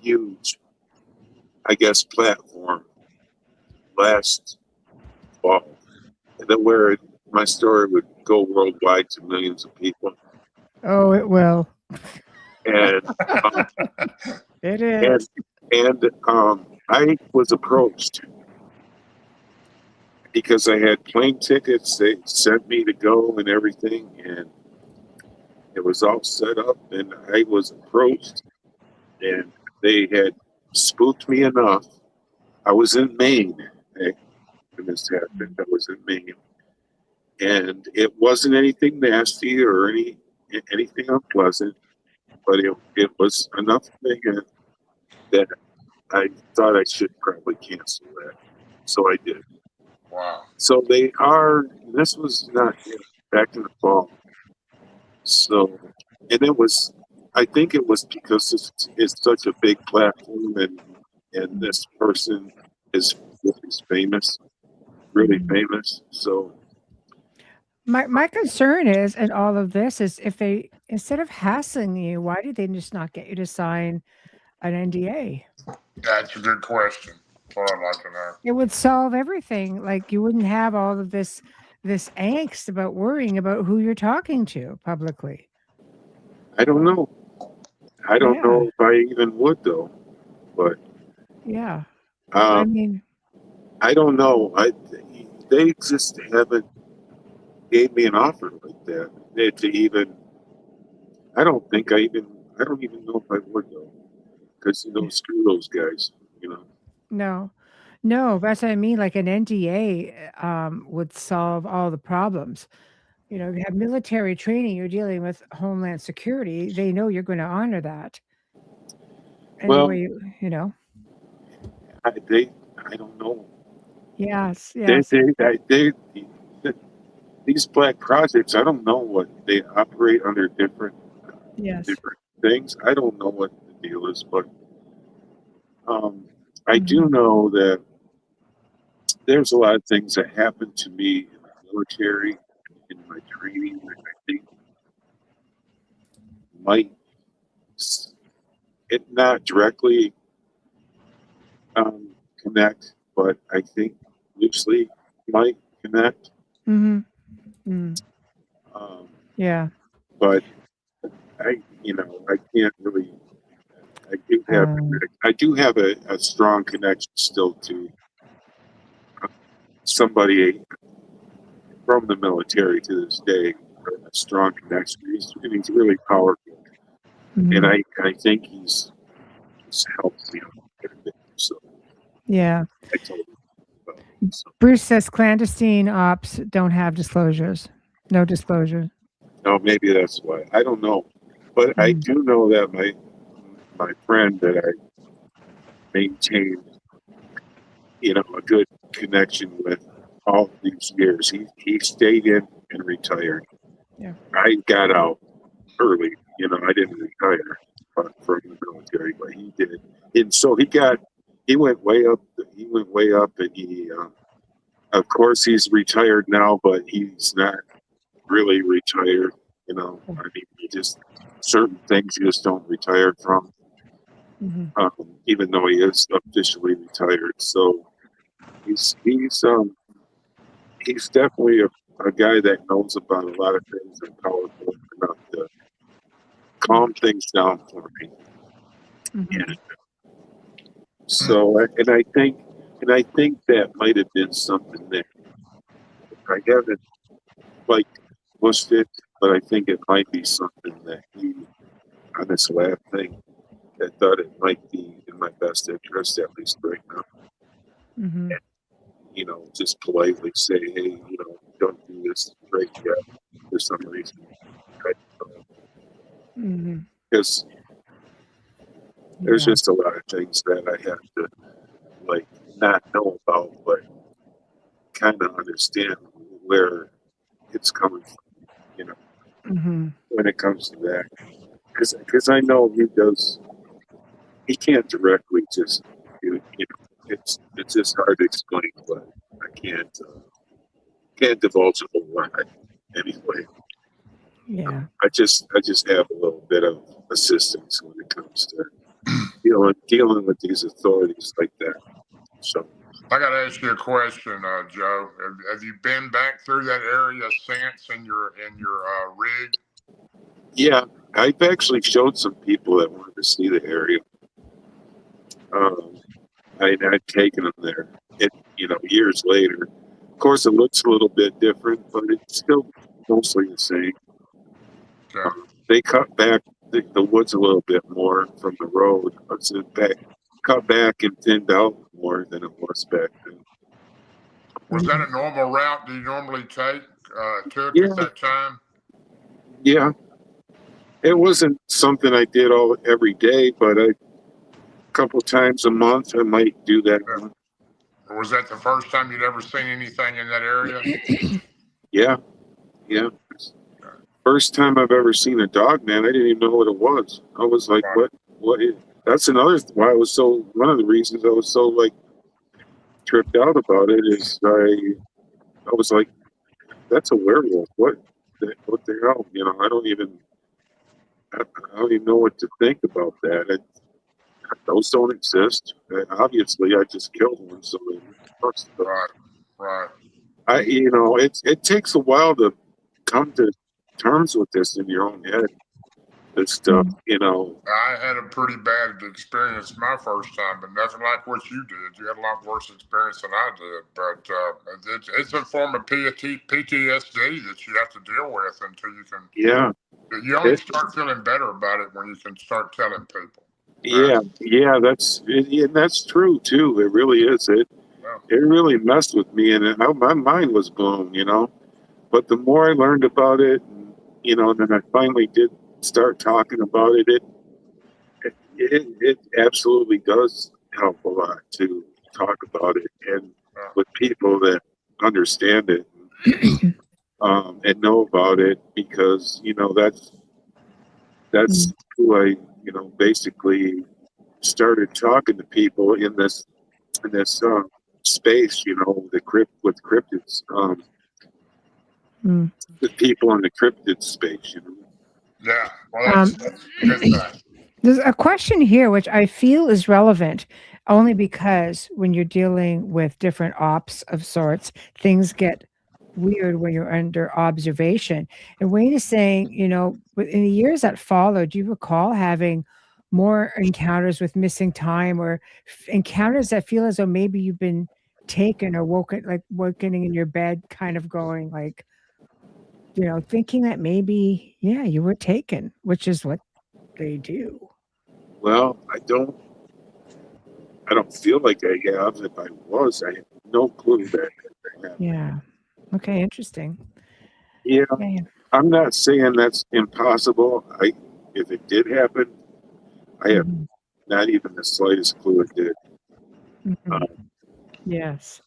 huge, I guess, platform last fall, and then where my story would go worldwide to millions of people. Oh, it will. And it is. And I was approached because I had plane tickets. They sent me to go and everything, and it was all set up. And I was approached, and they had spooked me enough. I was in Maine when this happened. I was in Maine, and it wasn't anything nasty or anything unpleasant, but it was enough thing. that I thought I should probably cancel that. So I did. Wow. So this was not back in the fall. So, and I think it was because it's such a big platform and this person is famous, really famous. So My concern is, in all of this, is if they, instead of hassling you, why did they just not get you to sign an NDA? That's a good question. That's what I'd like to know. It would solve everything. Like, you wouldn't have all of this angst about worrying about who you're talking to publicly. I don't know. I don't know if I even would though, but yeah. I mean, I don't know. They just haven't gave me an offer like that. I don't even know if I would though, because screw those guys. no, that's what I mean. Like, an NDA would solve all the problems. You have military training. You're dealing with Homeland Security. They know you're going to honor that. Anyway, I don't know. Yes. These black projects, I don't know what they operate under different things. I don't know what the deal is, but I do know that there's a lot of things that happened to me in the military, in my training, that I think might, it not directly connect, but I think loosely might connect. Yeah. But I can't really. I do have a strong connection still to somebody from the military to this day. A strong connection. He's really powerful, and I think he's helped me a bit. So yeah. I told him about it, so. Bruce says clandestine ops don't have disclosures. No disclosure. No, maybe that's why. I don't know, but I do know that my friend that I maintained, a good connection with all these years. He stayed in and retired. Yeah. I got out early. I didn't retire from the military, but he did. And so he went way up. He went way up, and of course, he's retired now, but he's not really retired. I mean, certain things you just don't retire from. Even though he is officially retired. So he's definitely a guy that knows about a lot of things and powerful enough to calm things down for me. And so, and I think that might have been something that I haven't pushed it, but I think it might be something that he, on this last thing, that thought it might be in my best interest, at least right now. And, just politely say, hey, don't do this right yet for some reason. Because there's just a lot of things that I have to, not know about, but kind of understand where it's coming from, when it comes to that. Because I know he can't directly just do, it's just hard to explain, but I can't divulge a whole lot anyway. Yeah. I just have a little bit of assistance when it comes to dealing with these authorities like that. So I got to ask you a question, Joe. Have you been back through that area since in your rig? Yeah, I've actually showed some people that wanted to see the area. I'd taken them there. Years later. Of course, it looks a little bit different, but it's still mostly the same. Okay. They cut back the woods a little bit more from the road. It's cut back and thinned out more than it was back then. Was that a normal route you normally took at that time? Yeah. It wasn't something I did every day, but couple times a month, I might do that. Or was that the first time you'd ever seen anything in that area? Yeah. First time I've ever seen a Dogman, I didn't even know what it was. I was like, what is, that's another, why I was so, one of the reasons I was so like tripped out about it is I was like, that's a werewolf. What the hell? You know, I don't even know what to think about that. Those don't exist. Obviously, I just killed one, so Right. it takes a while to come to terms with this in your own head. This stuff, I had a pretty bad experience my first time, but nothing like what you did. You had a lot worse experience than I did. But it's a form of PTSD that you have to deal with until you can. Yeah. You only start feeling better about it when you can start telling people. That's true too. It really is. It really messed with me, and my mind was blown. But the more I learned about it, and then I finally did start talking about it. It absolutely does help a lot to talk about it, and with people that understand it and know about it, because that's who I basically started talking to people in this space, with cryptids, the people in the cryptid space, Yeah, well, that's good. There's a question here which I feel is relevant only because when you're dealing with different ops of sorts, things get weird when you're under observation. And Wayne is saying, in the years that followed, do you recall having more encounters with missing time or encounters that feel as though maybe you've been taken or woken in your bed, kind of going like, thinking that maybe, you were taken, which is what they do. Well, I don't feel like I have. If I was, I have no clue that happened. Yeah. Okay, interesting. Yeah. I'm not saying that's impossible. If it did happen, I have not even the slightest clue it did. Yes.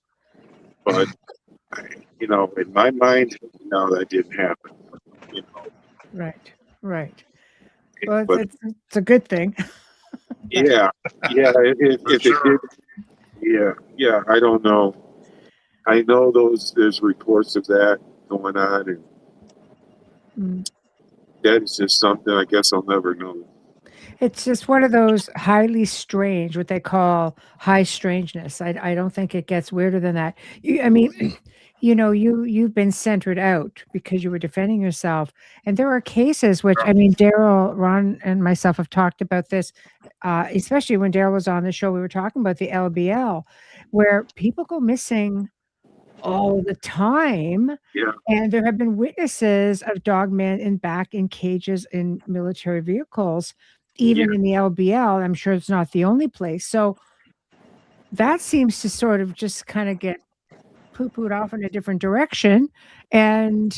But in my mind, no, that didn't happen. Right. Well, it's a good thing. Yeah. If it did, yeah. I don't know. I know there's reports of that going on, and that is just something I guess I'll never know. It's just one of those highly strange, what they call high strangeness. I don't think it gets weirder than that. You've been centered out because you were defending yourself. And there are cases which, Darrell, Ron, and myself have talked about this, especially when Darrell was on the show, we were talking about the LBL, where people go missing all the time. Yeah. And there have been witnesses of Dogman back in cages in military vehicles, even in the LBL. I'm sure it's not the only place. So that seems to sort of just kind of get poo-pooed off in a different direction. And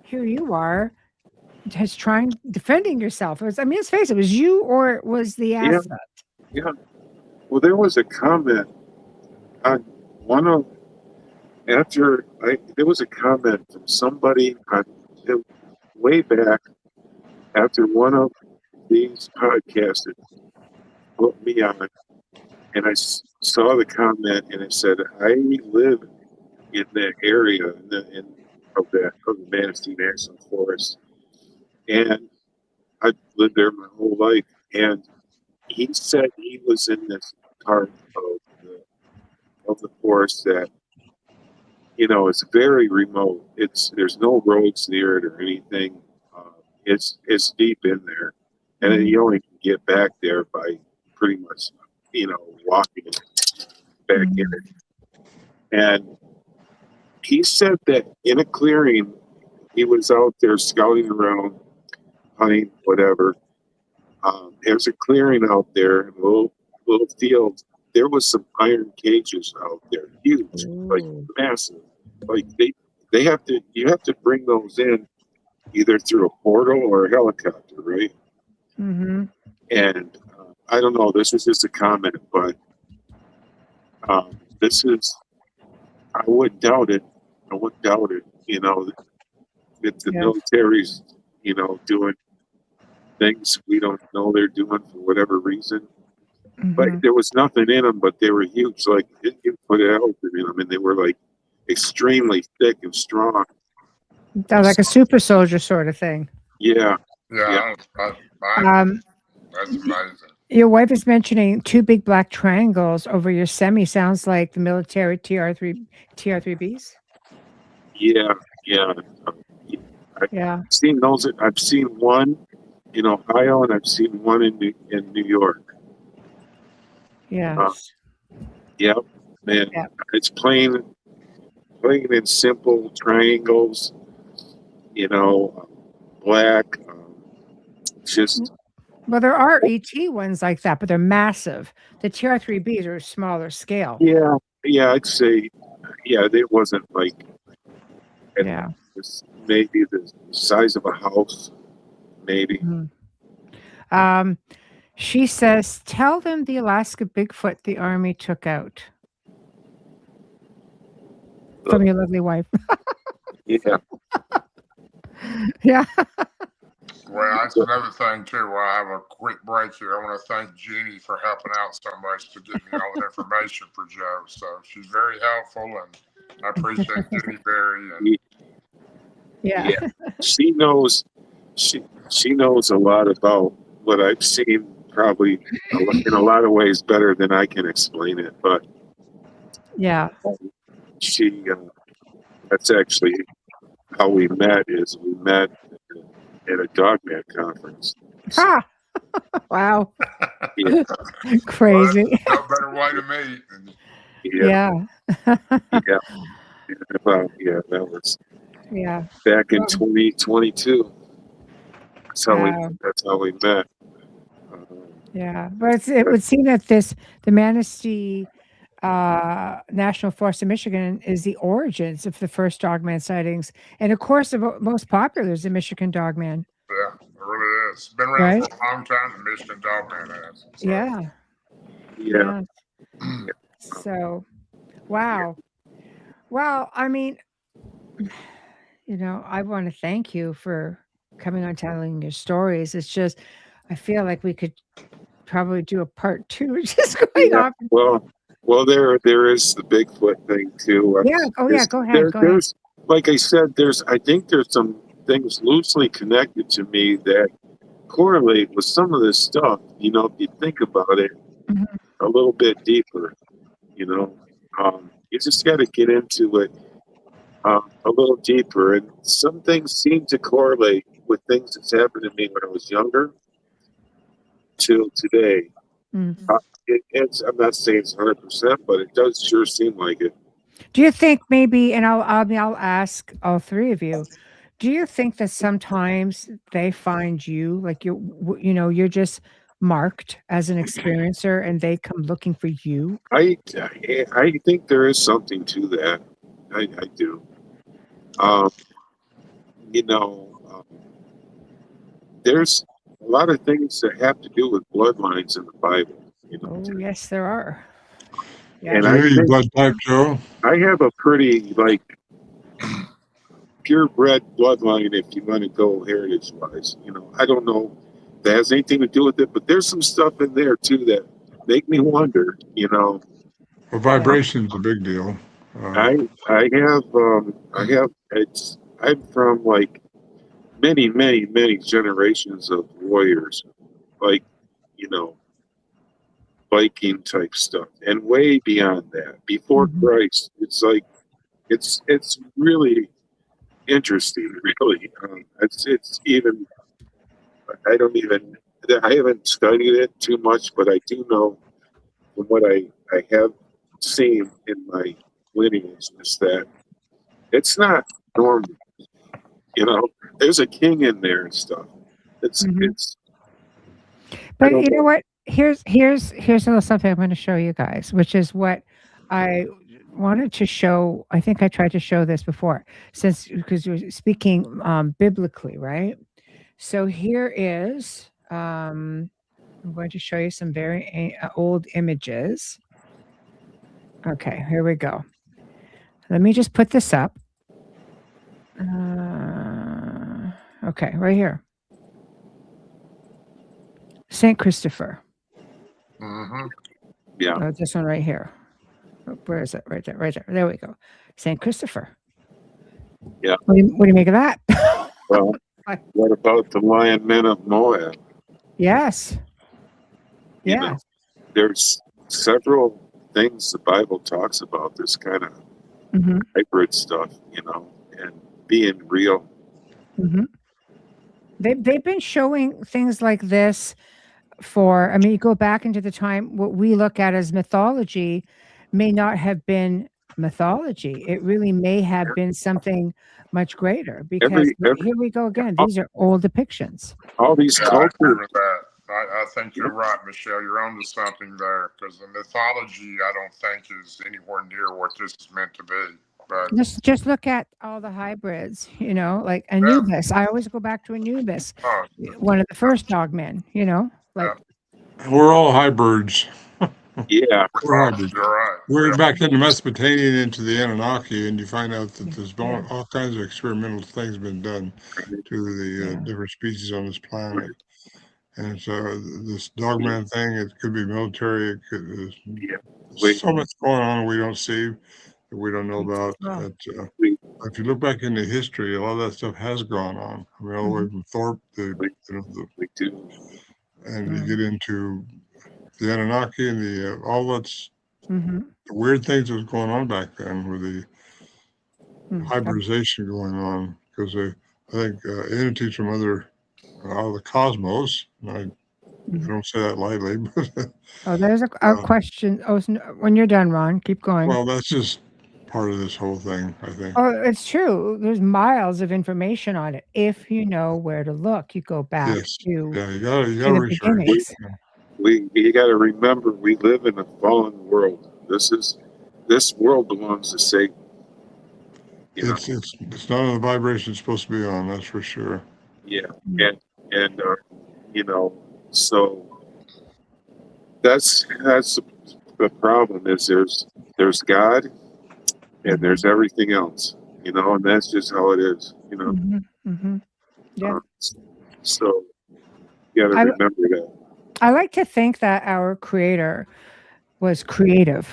here you are just defending yourself. Let's face it, it was you or it was the asset. Yeah. Well, there was a comment on there was a comment from somebody way back after one of these podcasters put me on, and I saw the comment, and it said, I live in that area of the Manistee National Forest, and I've lived there my whole life. And he said he was in this part of the forest that it's very remote. There's no roads near it or anything. It's deep in there, and you only can get back there by pretty much walking back in it. And he said that in a clearing, he was out there scouting around, hunting, whatever. There's a clearing out there, a little field. There was some iron cages out there, huge, like massive. Like you have to bring those in either through a portal or a helicopter, right? Mm-hmm. And I don't know. This is just a comment, but this is. I wouldn't doubt it. I wouldn't doubt it. You know, that the military's, doing things we don't know they're doing for whatever reason. But there was nothing in them, but they were huge. Like you put it out in them, and they were like extremely thick and strong. Like a super soldier sort of thing. Yeah. That's amazing. Your wife is mentioning 2 big black triangles over your semi. Sounds like the military TR3Bs. Yeah. Yeah. I've seen those. I've seen one in Ohio, and I've seen one in New York. Yeah. Yep. Man, it's plain and simple triangles. Black. Just. Well, there are ET ones like that, but they're massive. The TR3Bs are a smaller scale. Yeah, I'd say, it wasn't like, maybe the size of a house, maybe. She says, tell them the Alaska Bigfoot the Army took out. From your lovely wife. Yeah. Yeah. Well, that's another thing too. While I have a quick break here, I want to thank Jeannie for helping out so much to give me all the information for Joe. So she's very helpful, and I appreciate Jeannie very. And yeah, she knows. She knows a lot about what I've seen. Probably in a lot of ways better than I can explain it. But she. That's actually how we met. Is we met at a Dogman conference. Ah, wow. Yeah. Crazy. Well, no better way to meet. Yeah. Well, that was back in 2022. That's how we met. Yeah, but it would seem that the Manistee National Forest in Michigan is the origins of the first Dogman sightings, and of course, the most popular is the Michigan Dogman. Yeah, it really is. It's been around for a long time. The Michigan Dogman has. So. Yeah. So, wow. Well, I mean, I want to thank you for coming on, telling your stories. It's just, I feel like we could probably do a part 2, just going off. Well, there is the Bigfoot thing too. Go ahead. There's, like I said, I think there's some things loosely connected to me that correlate with some of this stuff. If you think about it a little bit deeper, you just got to get into it a little deeper. And some things seem to correlate with things that's happened to me when I was younger till today. I'm not saying it's 100%, but it does sure seem like it. Do you think maybe, and I'll ask all 3 of you, do you think that sometimes they find you, like you're just marked as an experiencer and they come looking for you? I think there is something to that. I do. There's a lot of things that have to do with bloodlines in the Bible. Yes, there are. Yeah. And your blood type, Joe? I have a pretty purebred bloodline, if you want to go heritage-wise. I don't know if that has anything to do with it, but there's some stuff in there too that make me wonder. Well, vibration's a big deal. I'm from many, many, many generations of warriors, Viking type stuff, and way beyond that, before Christ. It's really interesting. Really, it's even. I haven't studied it too much, but I do know from what I have seen in my lineage is that it's not normal. There's a king in there and stuff. It's. But you know what? Here's a little something I'm going to show you guys, which is what I wanted to show. I think I tried to show this before, because you're speaking biblically, right? So here is, let I'm going to show you some very old images. Okay, here we go. Let me just put this up. Okay, right here. St. Christopher. Mm-hmm. Yeah. Oh, this one right here. Oh, where is it? Right there, right there. There we go. St. Christopher. Yeah. What do you make of that? Well, what about the Lion Men of Moab? Yes. You know, Yes. there's several things the Bible talks about this kind of Mm-hmm. hybrid stuff, you know, and being real. Mm-hmm. They've been showing things like this for, I mean, you go back into the time, what we look at as mythology may not have been mythology. It really may have been something much greater, because here we go again. These are old depictions. All these Yeah, I cultures. agree with that. I think you're right, Michelle. You're onto something there, because the mythology, I don't think, is anywhere near what this is meant to be. But Just look at all the hybrids, you know, like Anubis. I always go back to Anubis, one of the first dogmen, you know, like. We're all hybrids. Yeah. We're hybrids. You're right. We're back into Mesopotamia and into the Anunnaki, and you find out that there's all kinds of experimental things been done to the different species on this planet. And so this Dogman thing, it could be military. It could, there's so much going on we don't see, that we don't know about. If you look back into history, a lot of that stuff has gone on. I mean, all the way from Thorpe, and you get into the Anunnaki and the all that's the weird things that was going on back then, with the hybridization going on, because I think entities from other out of the cosmos. I don't say that lightly, but there's a question. Oh, when you're done, Ron, keep going. Well, that's just part of this whole thing, I think. Oh, it's true. There's miles of information on it. If you know where to look, you go back to you gotta research. You got to remember, we live in a fallen world. This world belongs to Satan. It's not on the vibration it's supposed to be on. That's for sure. Yeah, and you know, so that's the problem. Is there's God, and there's everything else, you know, and that's just how it is, you know. Yeah. So you got to remember that. I like to think that our Creator was creative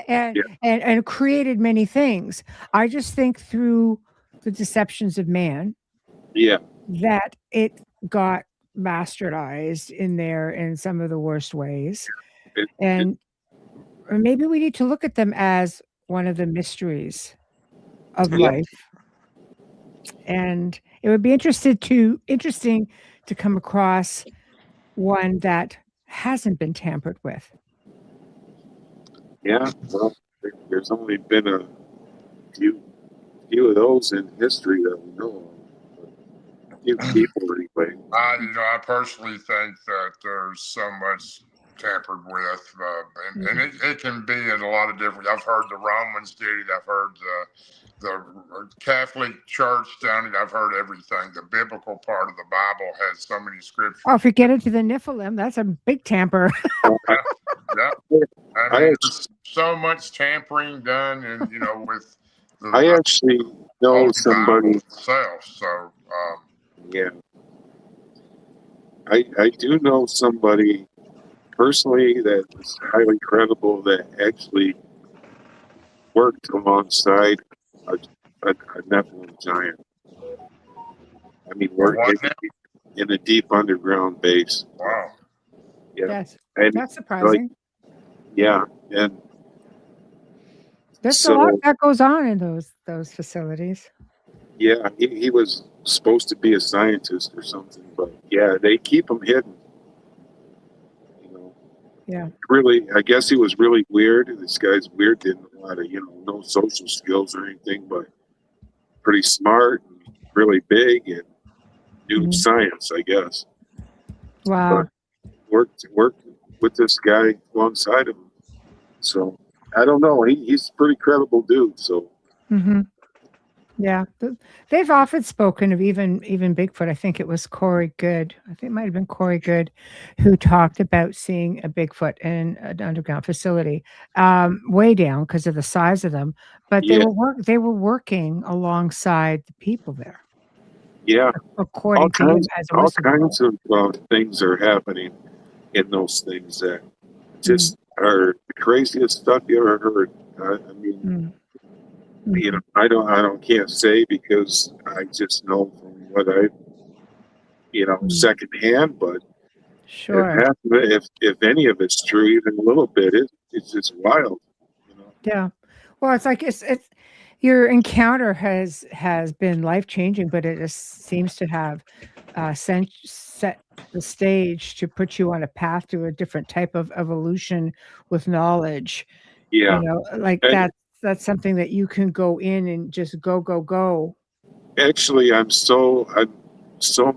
and created many things. I just think through the deceptions of man, that it got bastardized in there in some of the worst ways. And maybe we need to look at them as one of the mysteries of life. And it would be interesting to come across one that hasn't been tampered with. Yeah, well, there's only been a few of those in history that we know of. A few people, anyway. I personally think that there's so much tampered with, and it can be in a lot of different. I've heard the Romans did it. I've heard the Catholic Church done it. I've heard everything. The biblical part of the Bible has so many scriptures. Oh, if you get into the Nephilim, that's a big tamper. I mean, there's so much tampering done, and with. I actually know somebody. Itself, so I do know somebody personally that is highly credible that actually worked alongside a Nephilim giant. I mean, worked in a deep underground base. Wow. Yeah. That's surprising. And there's a lot that goes on in those facilities. Yeah, he was supposed to be a scientist or something, but they keep him hidden. Yeah. Really, I guess he was really weird. This guy's weird, didn't have a lot of, no social skills or anything, but pretty smart, and really big, and knew science, I guess. Wow. But worked with this guy alongside him. So I don't know. He's a pretty credible dude. So. Yeah, they've often spoken of even Bigfoot. I think it was Corey Good. I think it might have been Corey Good who talked about seeing a Bigfoot in an underground facility, way down because of the size of them. But Yeah, they were working alongside the people there, yeah. according to him as a All whistleblower. kinds of things are happening in those things that Mm, just are the craziest stuff you ever heard. I mean, mm, mhm. I don't can't say because I just know from what I, Mm. secondhand. But if Sure. half of it, if any of it's true, even a little bit, it's just wild. You know? Yeah. Well, it's like it's your encounter has been life-changing, but it just seems to have, set the stage to put you on a path to a different type of evolution with knowledge, Yeah. like And that's something that you can go in and just go, go, go. actually, I'm so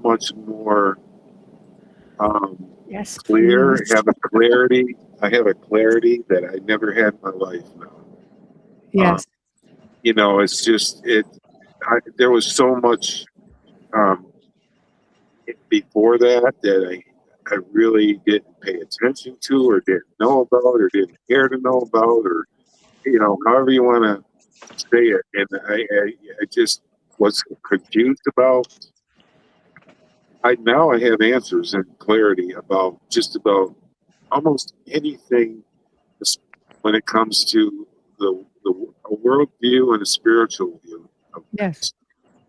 much more um, Yes, clear. please. Have a clarity. I have a clarity that I never had in my life now. Yes. It's just there was so much um, before that I really didn't pay attention to, or didn't know about, or didn't care to know about, or however you want to say it. And I just was confused about. I have answers and clarity about just about almost anything when it comes to a world view and a spiritual view of Yes. things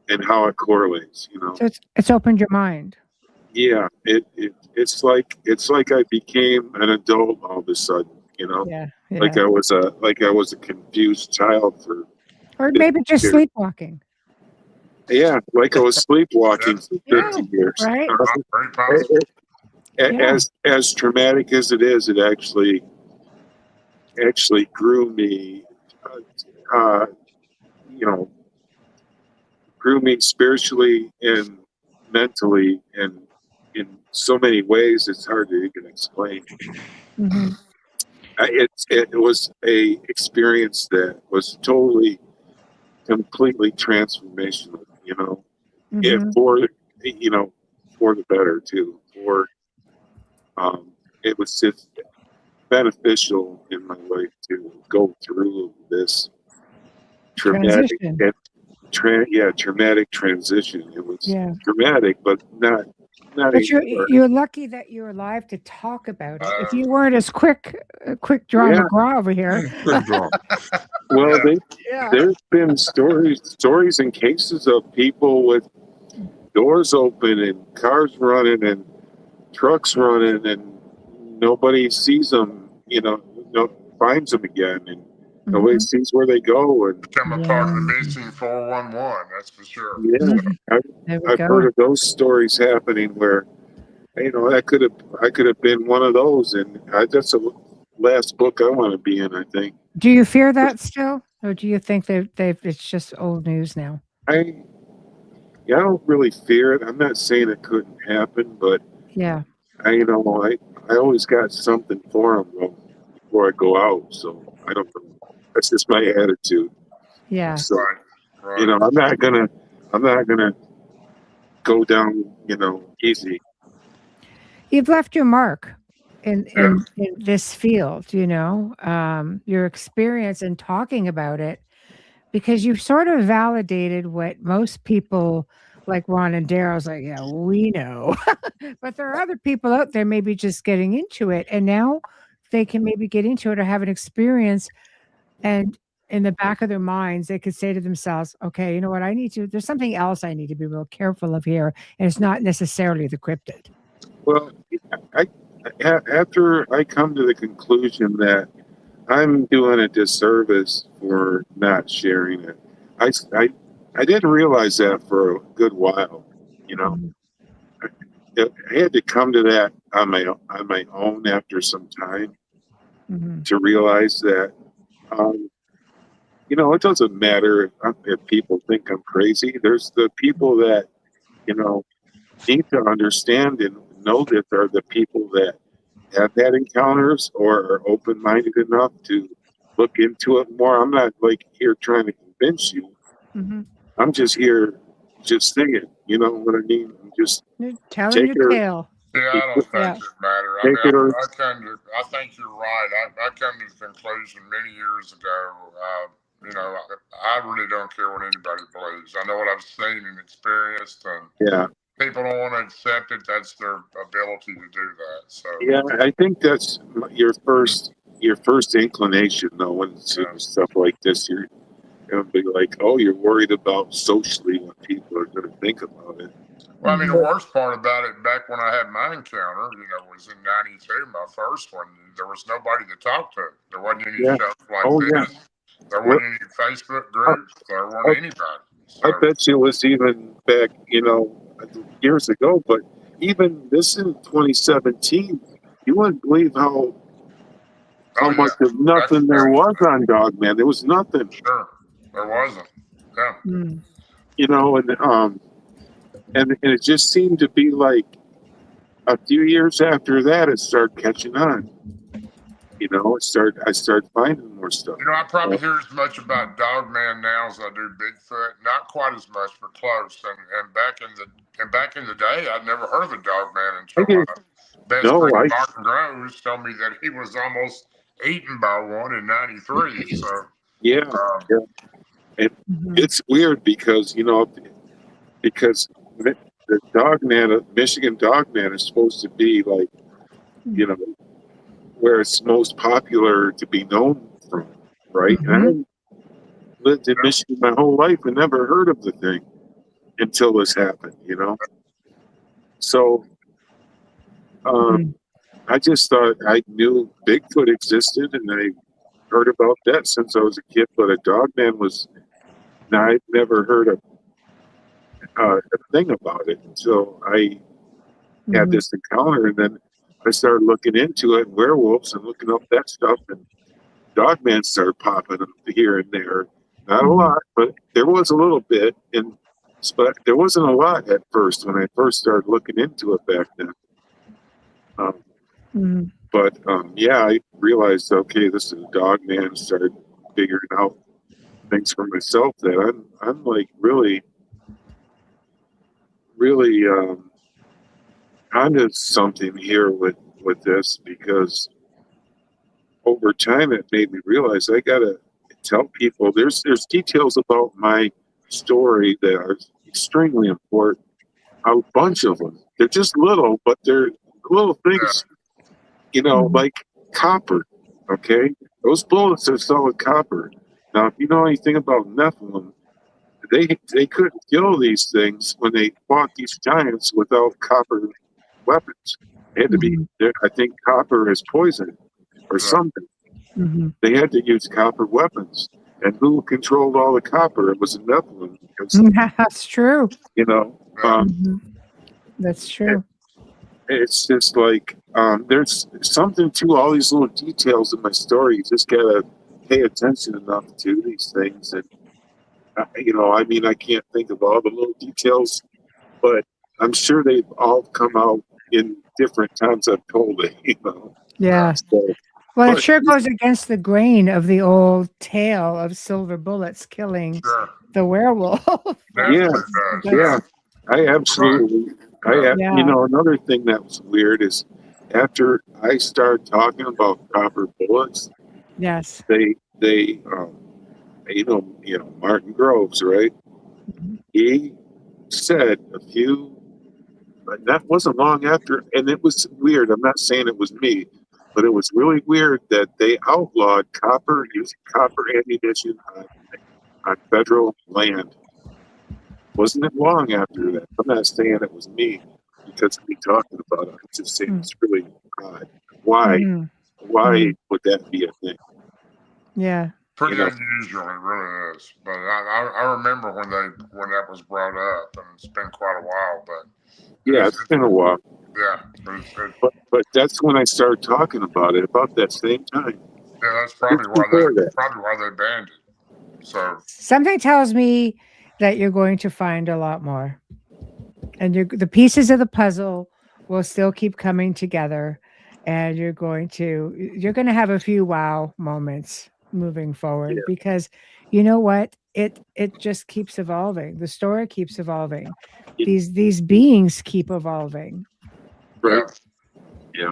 and how it correlates. So it's opened your mind. Yeah, it's like I became an adult all of a sudden. Yeah, Like yeah. I was a confused child for Or 50 maybe just years. sleepwalking. Yeah, like I was sleepwalking Yes, for Yeah, 50 years. right? very possible. Yeah. As traumatic as it is, it actually grew me. Uh, you know, grew me spiritually and mentally, and in so many ways it's hard to even explain. Mhm. It was a experience that was totally, completely transformational. It Mhm. for the better too. It was just beneficial in my life to go through this traumatic Transition. traumatic transition. It was Yeah. dramatic, but not But anymore. you're lucky that you're alive to talk about it. If Uh, you weren't as quick draw Yeah. McGraw over here. Quick draw. Well, yeah, Yeah. there's been stories and cases of people with doors open and cars running and trucks running, and nobody sees them. No, finds them again, and nobody Mhm. sees where they go. And become a part of the Yeah. missing 411. That's for sure. yeah, Mhm. I've, There we I've heard go. of those stories happening where I could have been one of those, and that's the last book I want to be in. I think Do you fear that still? Or do you think they've it's just old news now? I I don't really fear it. I'm not saying it couldn't happen, but Yeah. I always got something for them before I go out. So I don't know. That's just my attitude. Yeah. So Right, right. I'm not gonna go down, easy. You've left your mark in Yeah, this field, your experience in talking about it, because you've sort of validated what most people like Ron and Darrell's like, yeah, we know. But there are other people out there maybe just getting into it, and now they can maybe get into it or have an experience, and in the back of their minds, they could say to themselves, okay, you know what, there's something else I need to be real careful of here, and it's not necessarily the cryptid. Well, I after I come to the conclusion that I'm doing a disservice for not sharing it. I, I, I didn't realize that for a good while. You know, Mhm. I had to come to that on my own after some time Mhm. to realize that um, it doesn't matter if people think I'm crazy. There's the people that you know need to understand and know that they're the people that have had encounters or are open minded enough to look into it more. I'm not like here trying to convince you. Mhm. I'm just here, just singing. You know what I mean? I'm just You're telling take your her, tale. Yeah, I don't Yeah. think it matter. I take mean, her. I think you're right. I come to the conclusion many years ago. You know, I really don't care what anybody believes. I know what I've seen and experienced, and Yeah, people don't want to accept it. That's their ability to do that. So, yeah. I think that's your first inclination, though, when it's yeah. stuff like this. You're gonna be like, oh, you're worried about socially what people are gonna think about it. Well, I mean, the worst part about it, back when I had my encounter, you know, was in '92, my first one. There was nobody to talk to. There wasn't any Yeah. shows like Oh, this. yeah. There What? wasn't any Facebook groups. There weren't I- anybody. I So, bet you it was even back, years ago. But even this in 2017, you wouldn't believe how oh much yeah, of nothing there was on Dogman. There was nothing, sure, there wasn't. Yeah, Mm. and it just seemed to be like a few years after that, it started catching on. I started finding more stuff. you know, I probably hear as much about Dogman now as I do Bigfoot. Not quite as much, but close. And back in the day, I'd never heard of a Dogman until my best No, friend Martin Groves told me that he was almost eaten by one in '93. So yeah. And Mhm. it's weird because the Dogman, Michigan Dogman, is supposed to be like, where it's most popular to be known from, right? Mhm. And I lived in Michigan my whole life and never heard of the thing until this happened, So I just thought I knew Bigfoot existed, and I heard about that since I was a kid. But a Dogman I'd never heard a thing about it until I had this encounter, and then I started looking into it, werewolves, and looking up that stuff, and Dogman started popping up here and there. Not a lot, but there was a little bit, but there wasn't a lot at first when I first started looking into it back then. But yeah, I realized, okay, this is a Dogman. Started figuring out things for myself that I'm like really onto something here with this, because over time it made me realize I gotta tell people there's details about my story that are extremely important. A bunch of them. They're just little, but they're little things, like copper. Okay, those bullets are solid copper. Now, if you know anything about Nephilim, they couldn't kill these things when they fought these giants without copper weapons. They had to be. I think copper is poison or something. They had to use copper weapons. And who controlled all the copper? It was a Nephilim. That's true. That's true. It's just like there's something to all these little details in my story. You just gotta pay attention enough to these things, and I mean, I can't think of all the little details, but I'm sure they've all come out in different times I've told it. Yeah. Well, it sure goes against the grain of the old tale of silver bullets killing the werewolf. Yeah. I absolutely. Another thing that was weird is after I started talking about copper bullets. Yes. They Martin Groves, right? He said but that wasn't long after, and it was weird. I'm not saying it was me, but it was really weird that they outlawed using copper ammunition on federal land. Wasn't it long after that? I'm not saying it was me because of me talking about it. I'm just saying it's really odd. Why? Why would that be a thing? Yeah. Pretty unusual, it really is. But I remember when that was brought up, and it's been quite a while. But yeah, it's been a while. Yeah, but that's when I started talking about it about that same time. Yeah, that's probably why they banned it. So something tells me that you're going to find a lot more, and the pieces of the puzzle will still keep coming together, and you're going to have a few wow moments. moving forward Yeah. because you know what? It just keeps evolving. The story keeps evolving. Yeah. These beings keep evolving. Right. Yeah.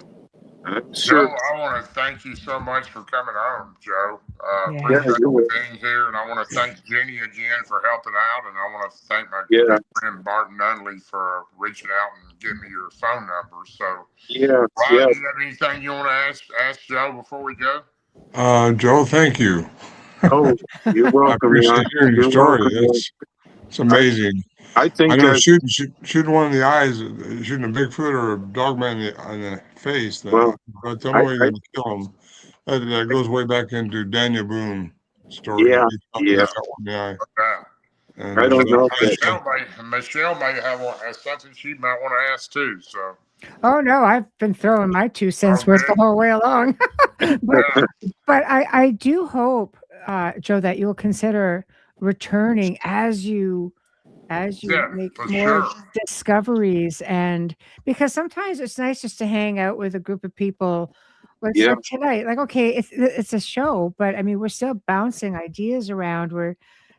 I'm Joe, sure. I want to thank you so much for coming on, Joe. Yeah. Yeah, Appreciate you're you welcome. being here, and I want to thank Jenny again for helping out, and I want to thank my Yeah. good friend Barton Nunley for reaching out and getting me your phone number. So, Yeah. Ryan, Yeah. do you have anything you want to ask Joe before we go? Joe, thank you. Oh, you're I welcome, appreciate man. hearing your You're story. welcome. It's amazing. I I think know that, shooting one in the eyes, shooting a Bigfoot or a Dogman on the face. well, Tell me I, what you're going to kill him. That goes way back into Daniel Boone story. yeah, He yeah. shot one in the eye. Yeah. And I don't know if that, Michelle may have something she might want to ask too. So, Oh no, I've been throwing my 2 cents worth the okay. whole way along. but Yeah. but I do hope, Joe, that you'll consider returning as you Yeah, make for more sure. discoveries, and because sometimes it's nice just to hang out with a group of people. It's yeah, like tonight, like okay, it's a show, but I mean we're still bouncing ideas around. Where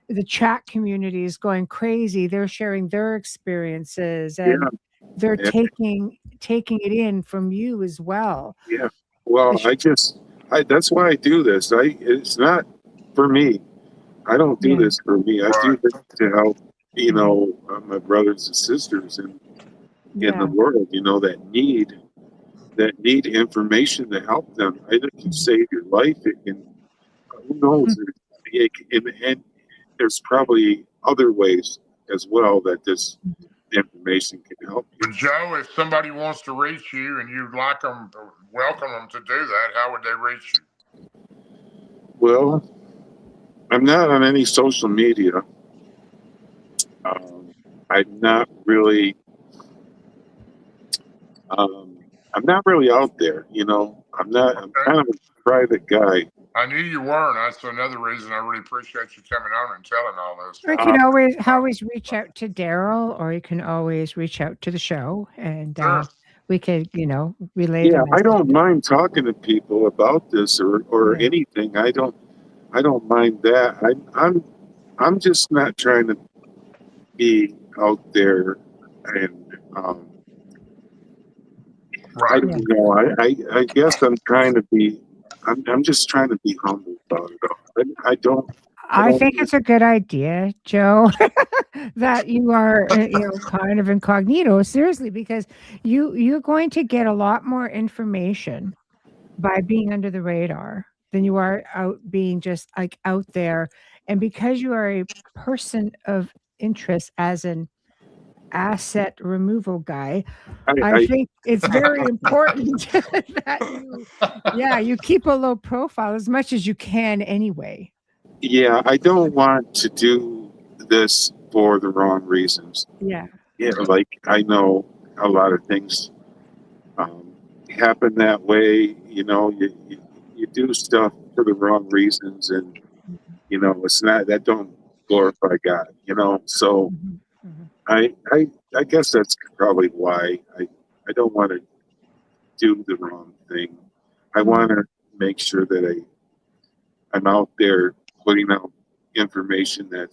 the chat community is going crazy. They're sharing their experiences and yeah, they're yeah, taking it in from you as well. yeah. Well, that's why I do this. It's not for me. I don't do Yeah. this for me. I do Right. this to help, my brothers and sisters in the Yeah. world, that need information to help them. It can save your life. It can, who knows? And there's probably other ways as well that this information can help you. But Joe, if somebody wants to reach you and you'd like them, welcome them to do that, how would they reach you? Well, I'm not on any social media. I'm not really. I'm not really out there. I'm not. I'm kind of a private guy. I knew you were, and that's another reason I really appreciate you coming on and telling all this. You can always reach out to Darrell, or you can always reach out to the show, and Sure. we could relay Yeah, the I don't message. mind talking to people about this or Yeah. anything. I don't mind that. I'm just not trying to be out there and I Right. don't know. I guess I'm just trying to be humble about it all. I don't I think it's a good idea, Joe, that you are kind of incognito, seriously, because you're going to get a lot more information by being under the radar than you are out being just like out there. And because you are a person of interest as an asset removal guy, I I think it's very important that you keep a low profile as much as you can anyway. yeah, I don't want to do this for the wrong reasons. Yeah. Yeah, like I know a lot of things happen that way. You do stuff for the wrong reasons, and it's not that don't glorify God. So Mhm, mhm. I guess that's probably why I don't want to do the wrong thing. I want to make sure that I'm out there putting out information that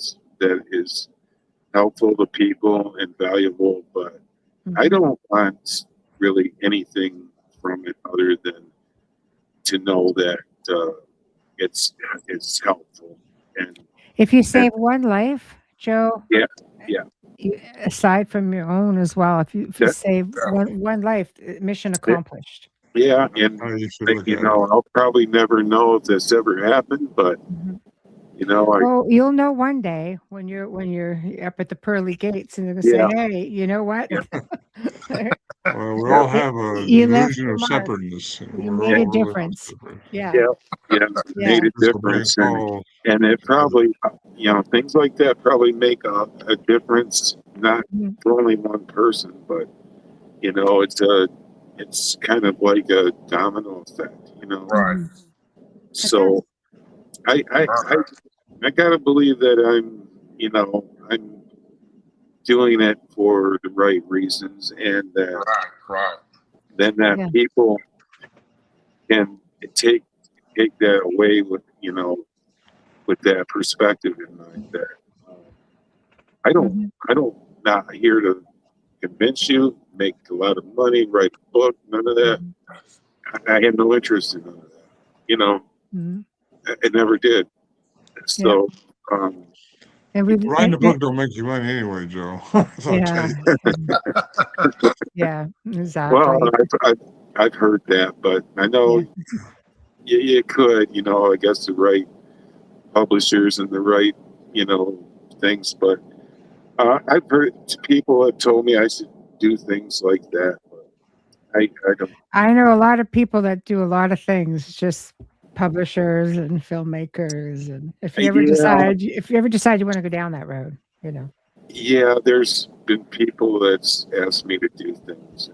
is helpful to people and valuable, but I don't want really anything from it other than to know that it's helpful. And If you save one life, Joe, yeah, yeah, aside from your own as well, if you that, save one life, mission accomplished. yeah, That's how and you should look at it. I'll probably never know if this ever happened, but Mhm. I Well, you'll know one day when you're up at the pearly gates, and they're gonna say, yeah, "Hey, you know what? Well, we yeah, all have a You left delusion your of mark. separateness. You We're made a all difference." Yeah, yeah, yeah, yeah. made a this will make difference, all and it probably things like that probably make a difference, not Mhm. for only one person, but it's kind of like a domino effect. Right. Mhm. So I I I, Right. I gotta believe that I'm doing it for the right reasons, and that Right. then that Yeah. people can take take that away with, with that perspective in mind that I don't, not here to convince you, make a lot of money, write a book, none of that. I had no interest in none of that. Mhm. I never did. So, And we Writing a book don't make you money anyway, Joe. So I'll tell yeah. you. Yeah, well, exactly. I've heard that, but I know Yeah. you could, I guess the right publishers and the right, things. But I've heard people have told me I should do things like that. But I don't. I know a lot of people that do a lot of things, just publishers and filmmakers, and if you ever decide you want to go down that road, Yeah, there's been people that's asked me to do things.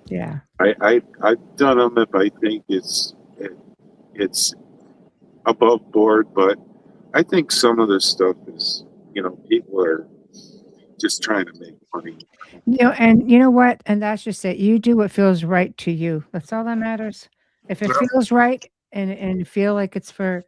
Yeah. I've done them if I think it's above board, but I think some of this stuff is, people are just trying to make money. And you know what? And that's just it. You do what feels right to you. That's all that matters. If it feels right and you feel like it's for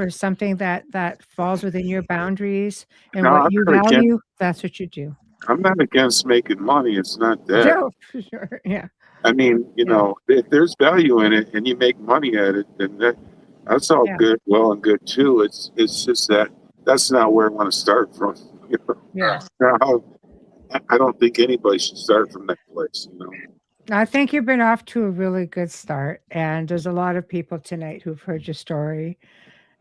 something that falls within your boundaries and No, what you value, that's what you do. I'm not against making money. It's not that. No, for sure. Yeah. I mean, if there's value in it and you make money at it, then that's all good, well and good too. It's just that's not where I want to start from. Yeah. Now, I don't think anybody should start from that place. I think you've been off to a really good start, and there's a lot of people tonight who've heard your story.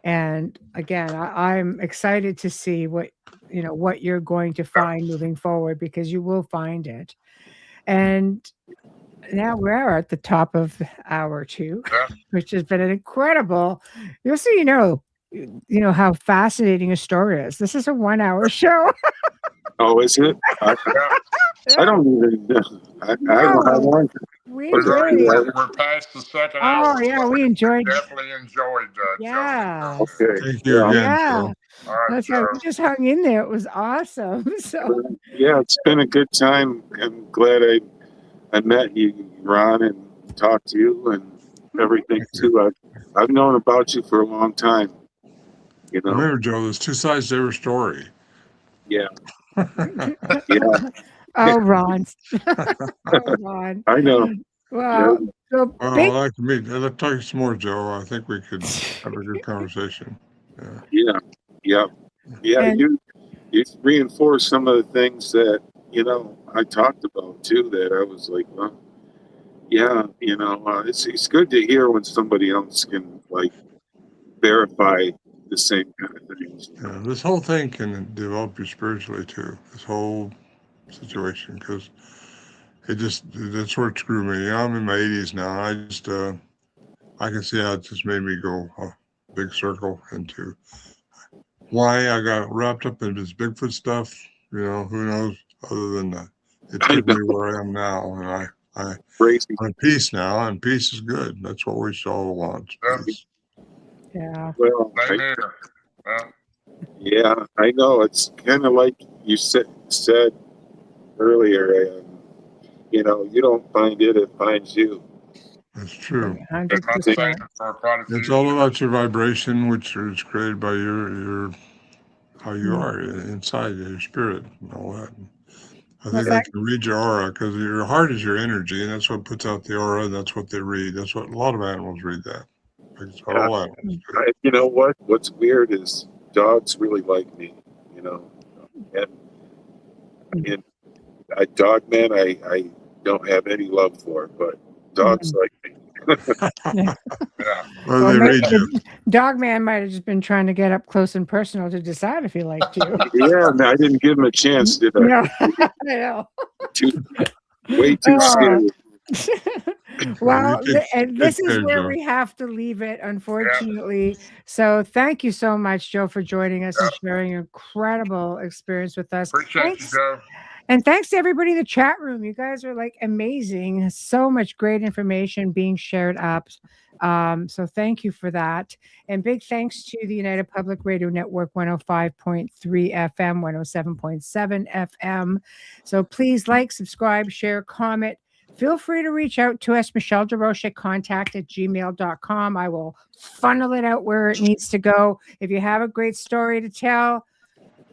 And again, I'm excited to see what you're going to find moving forward, because you will find it. And now we're at the top of hour 2, which has been an incredible. Just so you know how fascinating a story is. This is a 1-hour show. Oh, is it? I don't even. I don't have one. We're past the second hour. Oh yeah, we enjoyed. Definitely enjoyed. Yeah. Okay. Thank you again, Yeah. Joe. All right, That's right. We just hung in there. It was awesome. So Yeah, it's been a good time. I'm glad I met you, Ron, and talked to you and everything too. I've known about you for a long time. Remember, Joe, there's two sides to every story. Yeah. Yeah. oh, Ron. Oh, Ron. I know. Well, so I'd like to meet. I'd like to talk some more, Joe. I think we could have a good conversation. Yeah. And- You reinforced some of the things that I talked about too. That I was like, well, yeah, it's good to hear when somebody else can verify the same kind of things. Yeah, this whole thing can develop you spiritually too. This whole situation, because that's where it screwed me. I'm in my 80s now. I can see how it just made me go a big circle into why I got wrapped up in this Bigfoot stuff. Who knows? Other than that, it took me where I am now, and I'm in peace now, and peace is good. That's what we all want. Peace. Yeah. Well, yeah, I know. It's kind of like you said earlier. You don't find it finds you. That's true. 100%. It's all about your vibration, which is created by your how you are inside your spirit and all that. I think I can read your aura, because your heart is your energy, and that's what puts out the aura, and that's what they read. That's what a lot of animals read that. That's what all animals do. You know what? What's weird is dogs really like me, and Dogman, I don't have any love for, but dogs like me. Well, they read you. Dogman might have just been trying to get up close and personal to decide if he liked you. Yeah, I didn't give him a chance, did I? No, I know. Way too serious. Well, and this is where we have to leave it, unfortunately. So thank you so much, Joe, for joining us and sharing your incredible experience with us. Appreciate you, Joe. And thanks to everybody in the chat room. You guys are amazing. So much great information being shared up. So thank you for that. And big thanks to the United Public Radio Network 105.3 FM, 107.7 FM. So please subscribe, share, comment. feel free to reach out to us, Michelle Desrochers, contact@gmail.com. I will funnel it out where it needs to go. If you have a great story to tell,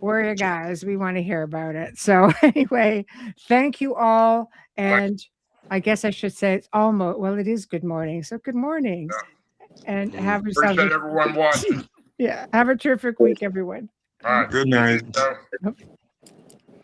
we're your guys. We want to hear about it. So anyway, thank you all. And I guess I should say it's almost, well, it is good morning. So good morning. And have yourselves Appreciate everyone watching. yeah, have a terrific week, everyone. All right. Good night.